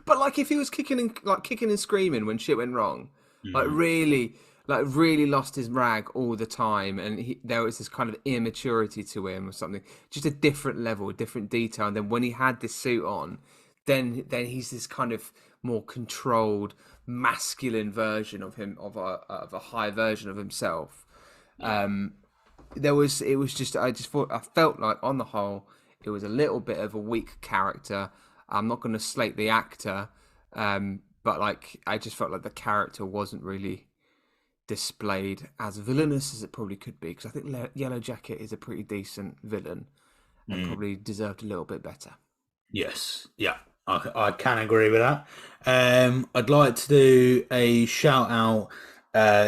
But like, if he was kicking and screaming when shit went wrong, like Mm. really, like really lost his rag all the time, and there was this kind of immaturity to him or something, just a different level, a different detail. And then when he had this suit on, then he's this kind of more controlled, masculine version of him, of a high version of himself. Yeah. It was just I felt like on the whole it was a little bit of a weak character. I'm not going to slate the actor, but like I just felt like the character wasn't really displayed as villainous as it probably could be, because I think Yellow Jacket is a pretty decent villain and Mm. probably deserved a little bit better. Yes. Yeah. I can agree with that. I'd like to do a shout out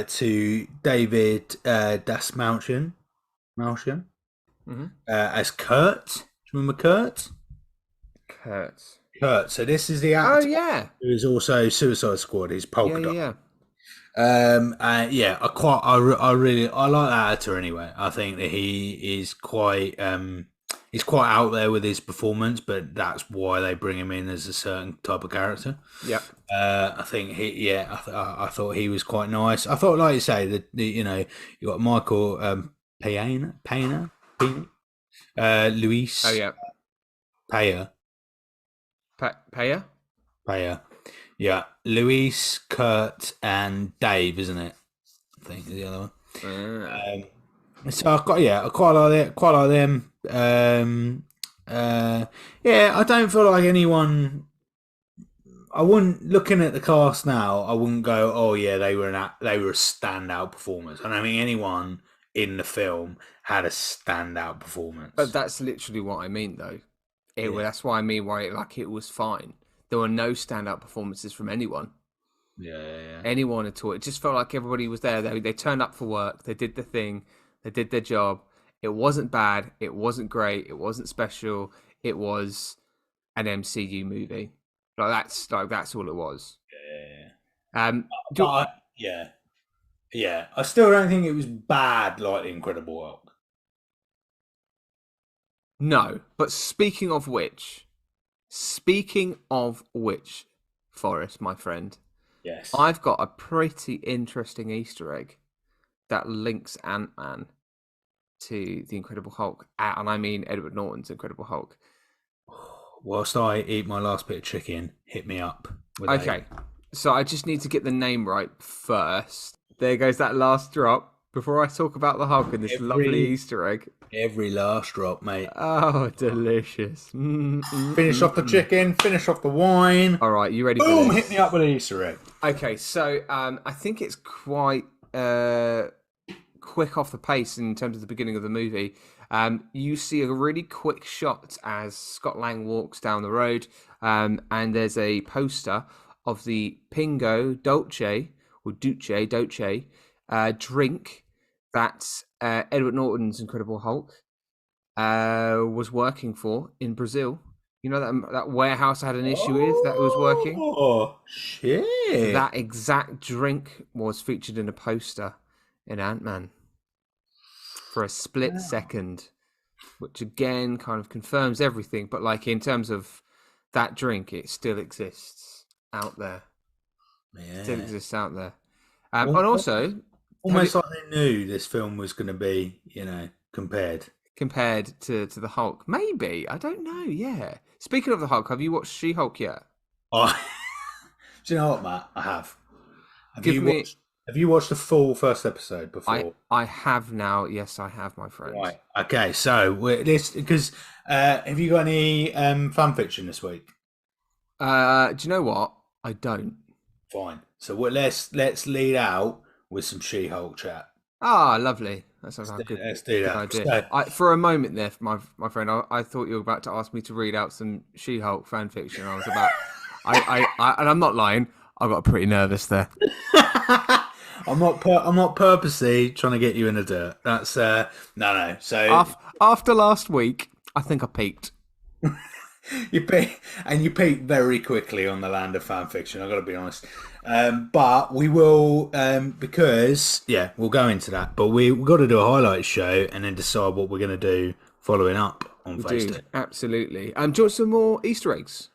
to David Malchian Mm-hmm. as Kurt. Do you remember Kurt? Kurtz. Kurt. So this is the Oh actor yeah, who is also Suicide Squad. He's yeah, Polka yeah, Dot. yeah. Yeah, I like that actor anyway. I think that he is he's quite out there with his performance, but that's why they bring him in as a certain type of character. Yep. I think I thought he was quite nice. I thought, like you say, that you got Michael Pena, Oh Luis yeah. Paya, Paya. Paya, yeah, Luis, Kurt, and Dave, isn't it? I think is the other one. Ah. So I quite like it. Quite like them. Yeah, I don't feel like anyone. I wouldn't, looking at the cast now, I wouldn't go, oh yeah, they were a standout performance. I don't think anyone in the film had a standout performance. But that's literally what I mean, though. Yeah, That's why I mean why it was fine. There were no standout performances from anyone, yeah. anyone at all. It just felt like everybody was there. They turned up for work. They did the thing. They did their job. It wasn't bad. It wasn't great. It wasn't special. It was an MCU movie. That's all it was. Yeah. Do you- Yeah, yeah. I still don't think it was bad like the Incredible Hulk. no, but speaking of which, Forrest, my friend, Yes. I've got a pretty interesting Easter egg that links Ant-Man to the Incredible Hulk, and I mean Edward Norton's Incredible Hulk. Whilst I eat my last bit of chicken, hit me up with Okay, so I just need to get the name right first. There goes that last drop. before I talk about the Hulk and this lovely Every Easter egg. every last drop, mate. Oh, delicious. Finish off the chicken, finish off the wine. All right, you ready for Boom, hit this? me up with an Easter egg. Okay, so I think it's quite quick off the pace in terms of the beginning of the movie. You see a really quick shot as Scott Lang walks down the road, and there's a poster of the Pingo Dolce or Duce drink that Edward Norton's Incredible Hulk was working for in Brazil. You know that warehouse I had an issue with that was working. Oh, shit. That exact drink was featured in a poster in Ant-Man for a split second, which again kind of confirms everything. But like in terms of that drink, it still exists out there. Yeah. Still exists out there. And also, almost like they knew this film was going to be, compared. compared to the Hulk, maybe, I don't know. Yeah. Speaking of the Hulk, have you watched She-Hulk yet? Oh, do you know what, Matt? I have. Have Give you me- watched? Have you watched the full first episode before? I have now. Yes, I have, my friend. Right. Okay. So this because have you got any fan fiction this week? Do you know what? I don't. Fine. So let's lead out with some She-Hulk chat. Ah, lovely. That sounds like a good, Let's do good that. idea. For a moment there, my friend, I thought you were about to ask me to read out some She-Hulk fan fiction. I was about, and I'm not lying. I got pretty nervous there. I'm not purposely trying to get you in the dirt. That's no. So After last week, I think I peaked. you peak very quickly on the land of fan fiction. I've got to be honest. But we will because we'll go into that. But we've got to do a highlight show and then decide what we're going to do following up on Phase 2. Absolutely. Do you want some more Easter eggs?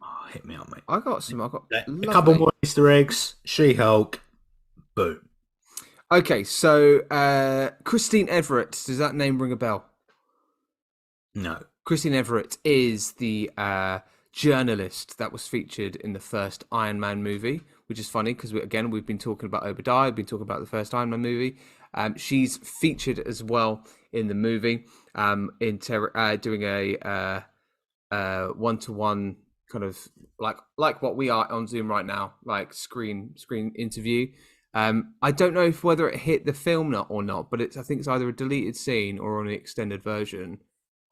Oh, hit me up, mate. I got some. A couple more Easter eggs. She-Hulk. Boom. Okay, so Christine Everett. Does that name ring a bell? No. Christine Everett is the journalist that was featured in the first Iron Man movie, which is funny because we've been talking about Obadiah, we've been talking about the first Iron Man movie. She's featured as well in the movie, doing a one-to-one kind of like what we are on Zoom right now, like screen interview. I don't know whether it hit the film or not, but I think it's either a deleted scene or on the extended version.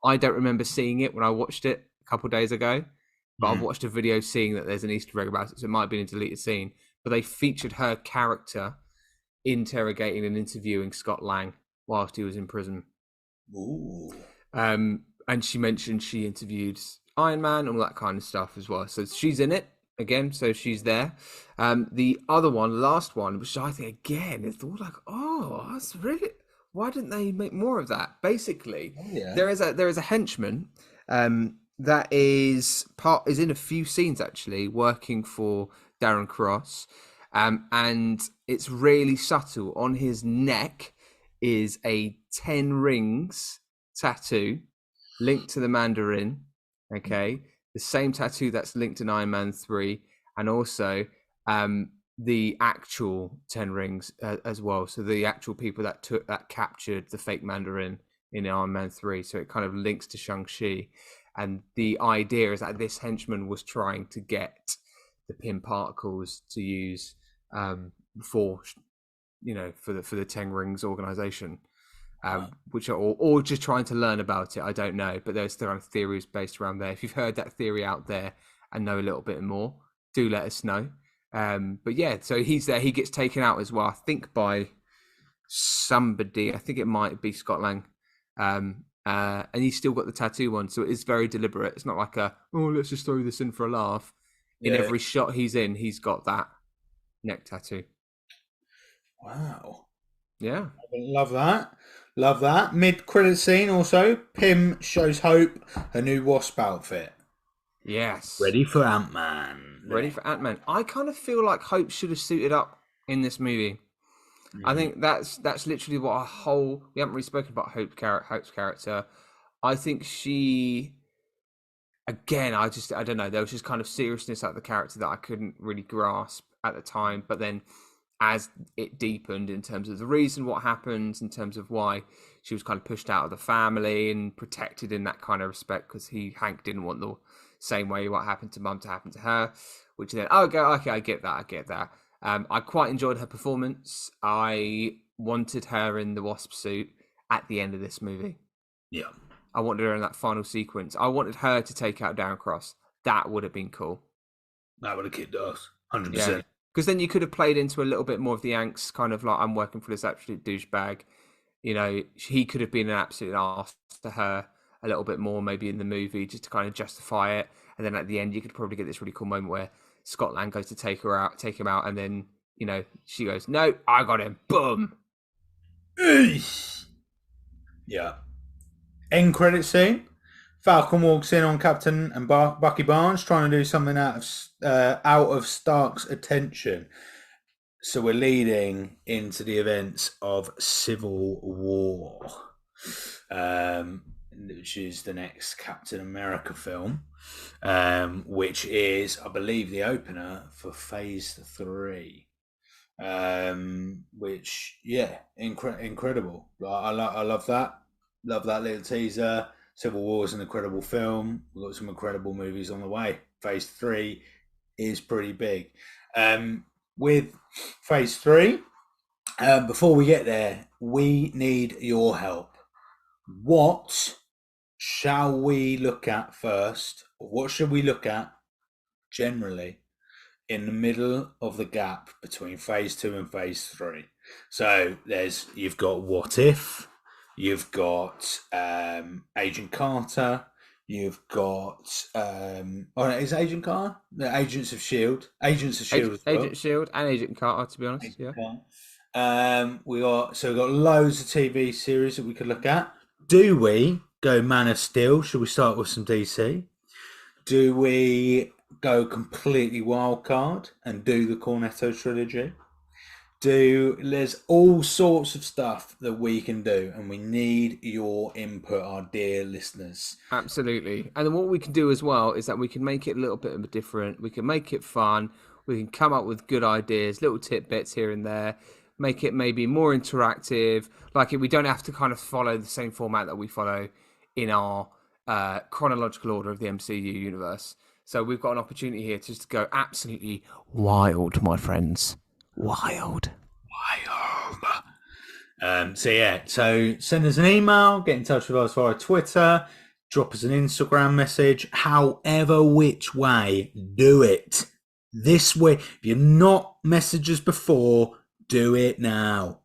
I don't remember seeing it when I watched it a couple of days ago, but I've watched a video seeing that there's an Easter egg about it, so it might have been a deleted scene. But they featured her character interrogating and interviewing Scott Lang whilst he was in prison. Ooh. And she mentioned she interviewed Iron Man and all that kind of stuff as well. So she's in it again, so she's there. The other one, last one, which I think again, it's all like, oh, that's really. Why didn't they make more of that? Basically, there is a henchman that is in a few scenes actually working for Darren Cross, and it's really subtle. On his neck is a 10 rings tattoo linked to the Mandarin. Okay, the same tattoo that's linked in Iron Man 3, and also the actual 10 rings as well. So the actual people that captured the fake Mandarin in Iron Man 3. So it kind of links to Shang-Chi. And the idea is that this henchman was trying to get the Pym particles to use for the 10 rings organization. Which are or just trying to learn about it. I don't know, but there's still theories based around there. If you've heard that theory out there and know a little bit more, do let us know. But yeah, so he's there. He gets taken out as well, I think by somebody. I think it might be Scott Lang, and he's still got the tattoo on, so it is very deliberate. It's not like let's just throw this in for a laugh. In every shot he's in, he's got that neck tattoo. Wow. Yeah, Love that. Mid-credit scene also. Pym shows Hope her new Wasp outfit. yes, Ready for Ant-Man. Ready for Ant-Man. I kind of feel like Hope should have suited up in this movie. I think that's literally what we haven't really spoken about Hope's character. I think she, again, I don't know. There was just kind of seriousness at the character that I couldn't really grasp at the time. But then as it deepened in terms of the reason what happened, in terms of why she was kind of pushed out of the family and protected in that kind of respect, because Hank didn't want the same way what happened to Mum to happen to her, which then, okay, I get that. I quite enjoyed her performance. I wanted her in the Wasp suit at the end of this movie. Yeah. I wanted her in that final sequence. I wanted her to take out Darren Cross. That would have been cool. That would have kicked us. 100%. Yeah. Because then you could have played into a little bit more of the angst, kind of like, I'm working for this absolute douchebag. You know, he could have been an absolute arse to her a little bit more, maybe in the movie, just to kind of justify it. And then at the end, you could probably get this really cool moment where Scott Lang goes to take him out, and then, you know, she goes, "No, I got him." Boom. Yeah. End credit scene. Falcon walks in on Captain and Bucky Barnes trying to do something out of Stark's attention. So we're leading into the events of Civil War, which is the next Captain America film, which is, I believe, the opener for Phase 3. Which, yeah, incredible. I love that. Love that little teaser. Civil War is an incredible film. We've got some incredible movies on the way. Phase 3 is pretty big. With Phase 3, before we get there, we need your help. What shall we look at first? What should we look at generally in the middle of the gap between Phase 2 and Phase 3? So you've got What If, you've got Agent Carter, you've got is it Agent Carter? The Agents of Shield. Agents of Shield as well. Agent Shield and Agent Carter, to be honest. Agent Yeah. Carter. We've got loads of TV series that we could look at. Do we go Man of Steel? Should we start with some DC? Do we go completely wild card and do the Cornetto trilogy? There's all sorts of stuff that we can do, and we need your input, our dear listeners. Absolutely. And then what we can do as well is that we can make it a little bit different. We can make it fun. We can come up with good ideas, little tidbits here and there, make it maybe more interactive. Like, we don't have to kind of follow the same format that we follow in our chronological order of the MCU universe. So we've got an opportunity here just to go absolutely wild, my friends. Wild. So send us an email, get in touch with us via Twitter, drop us an Instagram message, however which way, do it. This way, if you're not messaged us before, do it now.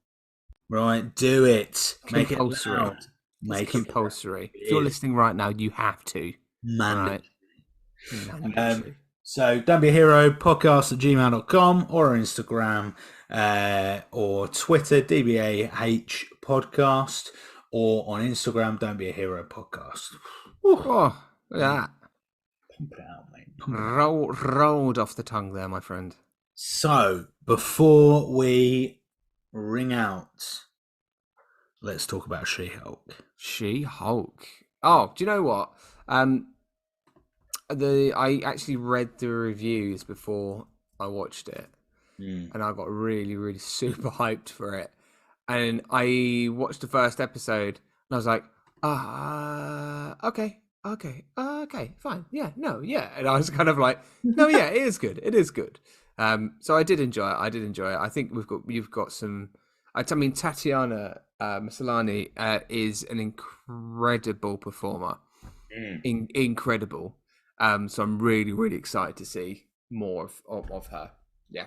Right, do it. Make it loud. Make it compulsory. If you're listening right now, you have to. Mandatory. So don't be a hero podcast@gmail.com or Instagram or Twitter DBAH podcast, or on Instagram don't be a hero podcast. Oh, look at that. Pump it out, mate. Rolled off the tongue there, my friend. So before we ring out, let's talk about She-Hulk. She-Hulk. Oh, do you know what? I actually read the reviews before I watched it, and I got really, really super hyped for it. And I watched the first episode, and I was like, okay, fine, yeah, no, yeah. And I was kind of like, no, yeah, it is good. So I did enjoy it. I think you've got some. I mean, Tatiana Maslany is an incredible performer, incredible. So I'm really, really excited to see more of her. Yeah.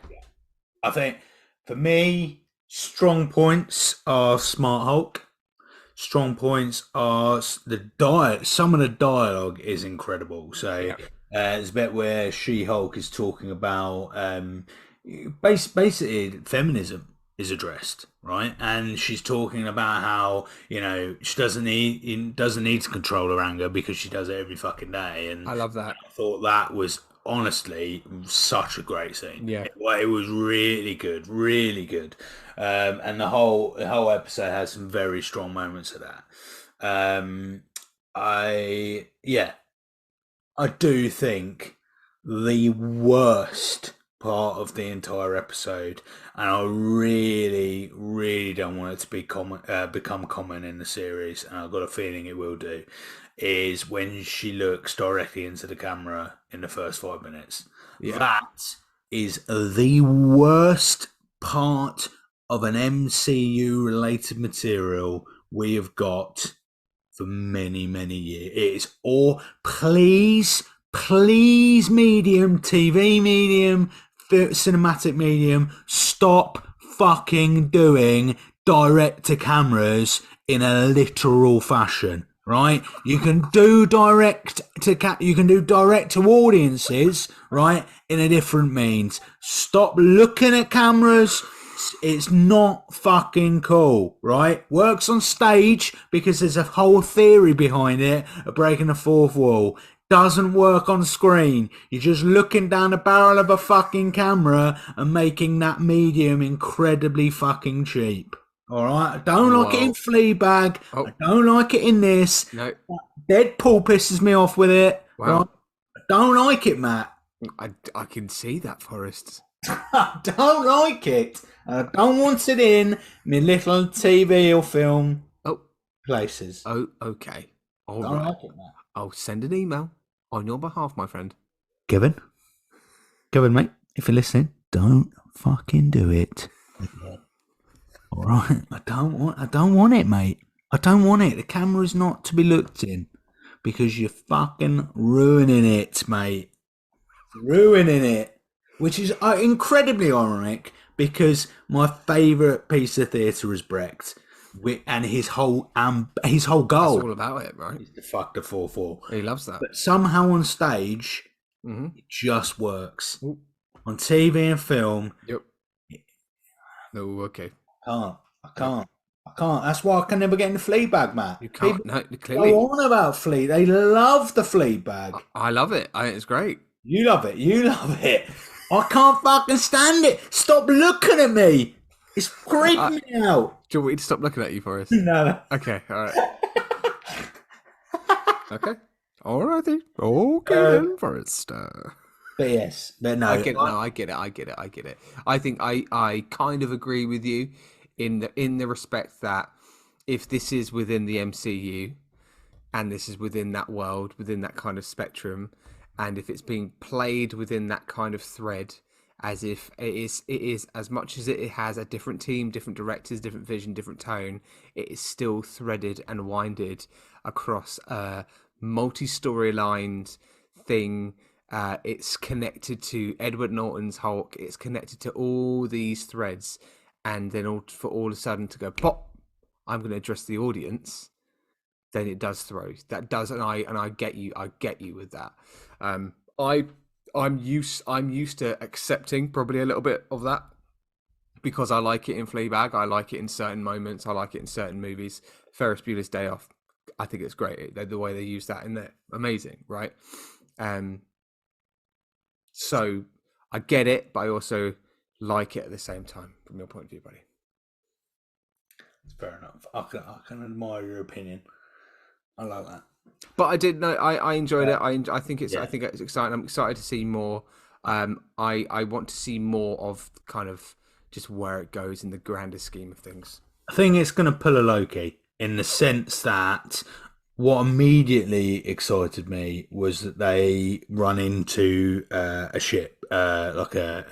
I think for me, strong points are Smart Hulk. Strong points are some of the dialogue is incredible. So there's a bit where She-Hulk is talking about basically feminism is addressed, right? And she's talking about how, you know, she doesn't need to control her anger because she does it every fucking day. And I love that. I thought that was honestly such a great scene. Yeah, it was really good, really good. And the whole episode has some very strong moments of that. I do think the worst part of the entire episode, and I really, really don't want it to be become common in the series, and I've got a feeling it will do, is when she looks directly into the camera in the first 5 minutes. Yeah. That is the worst part of an MCU related material we have got for many, many years. It is all, please, please, medium, TV medium, cinematic medium, stop fucking doing direct to cameras in a literal fashion. Right, you can do direct to audiences, right, in a different means. Stop looking at cameras. It's not fucking cool, right? Works on stage because there's a whole theory behind it of breaking the fourth wall. Doesn't work on screen. You're just looking down the barrel of a fucking camera and making that medium incredibly fucking cheap. All right, I don't like it in Fleabag. I don't like it in this. No. Deadpool pisses me off with it. Wow. Right? I don't like it, Matt. I can see that, Forrest. I don't like it. I don't want it in my little TV or film places. Oh, okay. All don't right. Like it, Matt. I'll send an email on your behalf, my friend. Kevin, mate, if you're listening, don't fucking do it. All right, I don't want it, mate. I don't want it. The camera's not to be looked in because you're fucking ruining it, mate. Ruining it, which is incredibly ironic because my favourite piece of theatre is Brecht, and his whole goal. That's all about it, right? Is to fuck the 4-4. He loves that. But somehow on stage, it just works. Ooh. On TV and film. Yep. No, okay. I can't. That's why I can never get in the Fleabag, Matt. You can't. People no, clearly. go on about Flea. They love the Fleabag. I love it. It's great. You love it. I can't fucking stand it. Stop looking at me. It's creeping me out. Do you want me to stop looking at you, Forrest? No. Okay, all right. Okay. All righty. Okay then, Forrest. But yes, but no. I get it. I think I kind of agree with you in the respect that if this is within the MCU and this is within that world, within that kind of spectrum, and if it's being played within that kind of thread, as if it is as much as it has a different team, different directors, different vision, different tone, it is still threaded and winded across a multi-storylined thing. It's connected to Edward Norton's Hulk. It's connected to all these threads, and then for all of a sudden to go pop, I'm going to address the audience. Then it does throw. That does, and I get you. I get you with that. I'm used to accepting probably a little bit of that because I like it in Fleabag. I like it in certain moments. I like it in certain movies. Ferris Bueller's Day Off. I think it's great. The way they use that in there, amazing, right? So I get it, but I also like it at the same time from your point of view, buddy. It's fair enough. I can admire your opinion. I like that. But I did know I enjoyed it. I think it's exciting. I'm excited to see more. I want to see more of kind of just where it goes in the grander scheme of things. I think it's going to pull a Loki in the sense that what immediately excited me was that they run into a ship, like a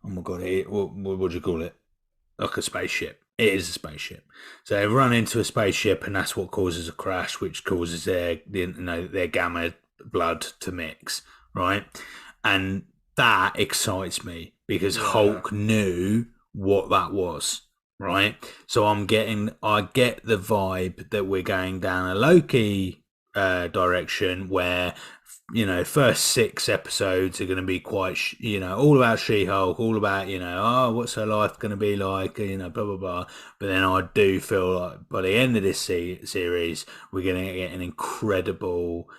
oh my god, what do you call it? Like a spaceship. It is a spaceship. So they run into a spaceship, and that's what causes a crash, which causes their gamma blood to mix, right? And that excites me because Hulk knew what that was, right? So I get the vibe that we're going down a Loki direction where, first 6 episodes are going to be quite, all about She-Hulk, all about, what's her life going to be like, blah, blah, blah. But then I do feel like by the end of this series, we're going to get an incredible,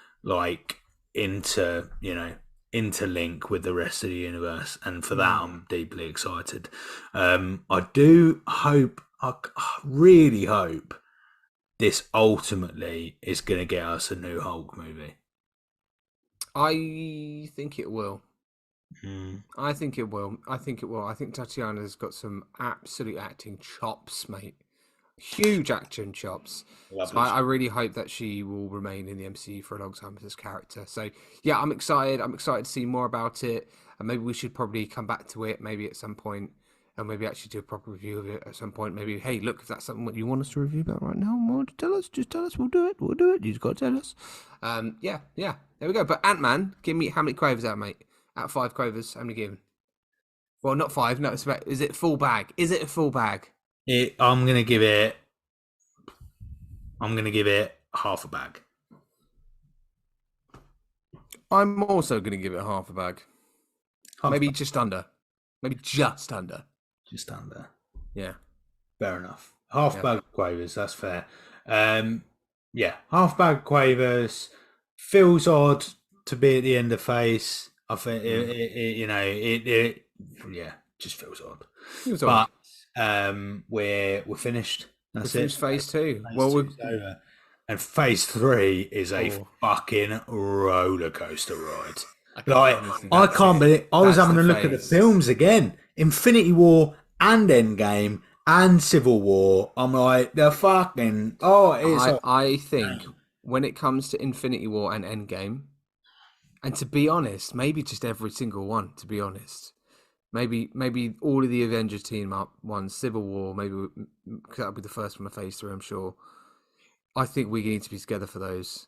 interlink with the rest of the universe. And for that, I'm deeply excited. I really hope this ultimately is going to get us a new Hulk movie. I think it will. Mm. I think it will. I think it will. I think Tatiana's got some absolute acting chops, mate. Huge action chops. So Lovely. I really hope that she will remain in the MCU for a long time as this character. So yeah, I'm excited. I'm excited to see more about it. And maybe we should probably come back to it maybe at some point, and maybe actually do a proper review of it at some point. Maybe, hey, look, if that's something what you want us to review about right now, well, tell us. Just tell us. We'll do it. We'll do it. You just got to tell us. Yeah, yeah. There we go. But Ant-Man, give me how many quavers out, mate? Out of 5 quavers, how many given? Well, not 5. No, it's about. Is it full bag? Is it a full bag? I'm gonna give it. I'm gonna give it half a bag. I'm also going to give it half a bag. Half Maybe bag, just under. Maybe just under. just under. Yeah. Fair enough. Half Yeah. bag of quavers. That's fair. Yeah, half bag of quavers feels odd to be at the end of phase. I think it yeah, just feels odd. It was But odd. we're finished. We That's it. finished phase 2. Phase Well, two's over. And phase 3 is a Oh. fucking roller coaster ride. Honestly, I that's can't it. believe I was That's having the a look at the phase. films again. Infinity War and Endgame and Civil War. I'm like, the fucking I think when it comes to Infinity War and Endgame, and to be honest, maybe just every single one, to be honest. Maybe all of the Avengers team up ones, Civil War, maybe because that'll be the first one of phase 3, I'm sure. I think we need to be together for those.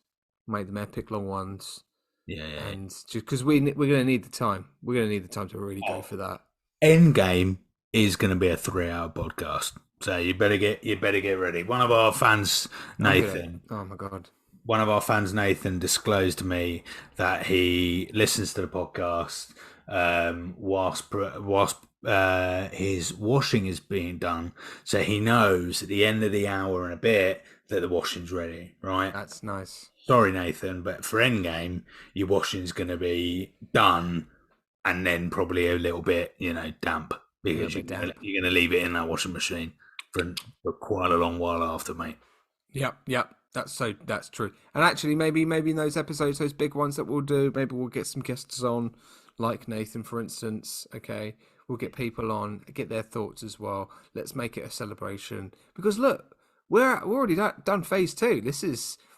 Make them epic long ones. yeah. And just because we're going to need the time. We're going to need the time to really go for that. Endgame is going to be a 3-hour podcast, so you better get ready. One of our fans, Nathan. Oh my God. One of our fans, Nathan, disclosed to me that he listens to the podcast whilst his washing is being done, so he knows at the end of the hour and a bit that the washing's ready. Right? That's nice. Sorry, Nathan, but for Endgame, your washing's going to be done, and then probably a little bit, damp because you're going to leave it in that washing machine for quite a long while after, mate. Yep. That's true. And actually, maybe in those episodes, those big ones that we'll do, maybe we'll get some guests on, like Nathan, for instance. Okay, we'll get people on, get their thoughts as well. Let's make it a celebration because look, we're already done phase 2.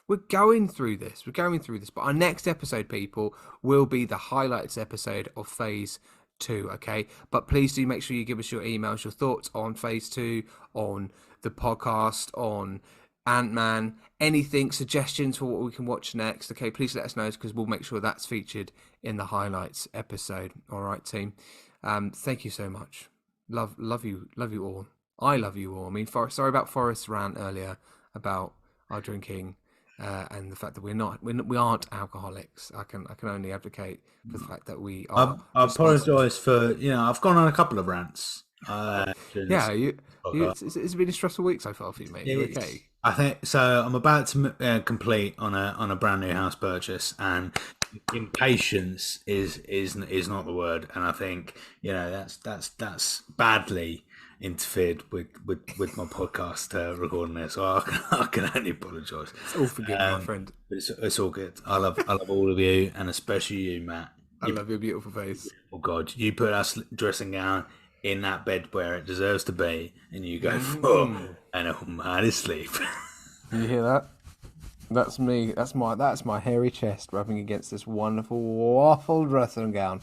We're going through this. But our next episode, people, will be the highlights episode of phase 2. Okay, but please do make sure you give us your emails, your thoughts on phase 2, on the podcast, on Ant-Man, anything, suggestions for what we can watch next. Okay, please let us know because we'll make sure that's featured in the highlights episode. All right, team. Thank you so much. Love you all. I love you all. I mean, sorry about Forrest's rant earlier about our drinking and the fact that we aren't alcoholics. I can only advocate for the fact that we are. I apologise for I've gone on a couple of rants. Yeah, it's been a stressful week so far for you, mate. You okay? I think so. I'm about to complete on a brand new house purchase, and impatience is not the word. And I think that's badly interfered with my podcast recording this. So I can only apologise. It's all forgiven, my friend. But it's all good. I love all of you, and especially you, Matt. I love your beautiful face. Oh God, you put us dressing gown in that bed where it deserves to be, and you go for and I'm out of sleep. You hear that? That's me. That's my hairy chest rubbing against this wonderful waffle dressing gown.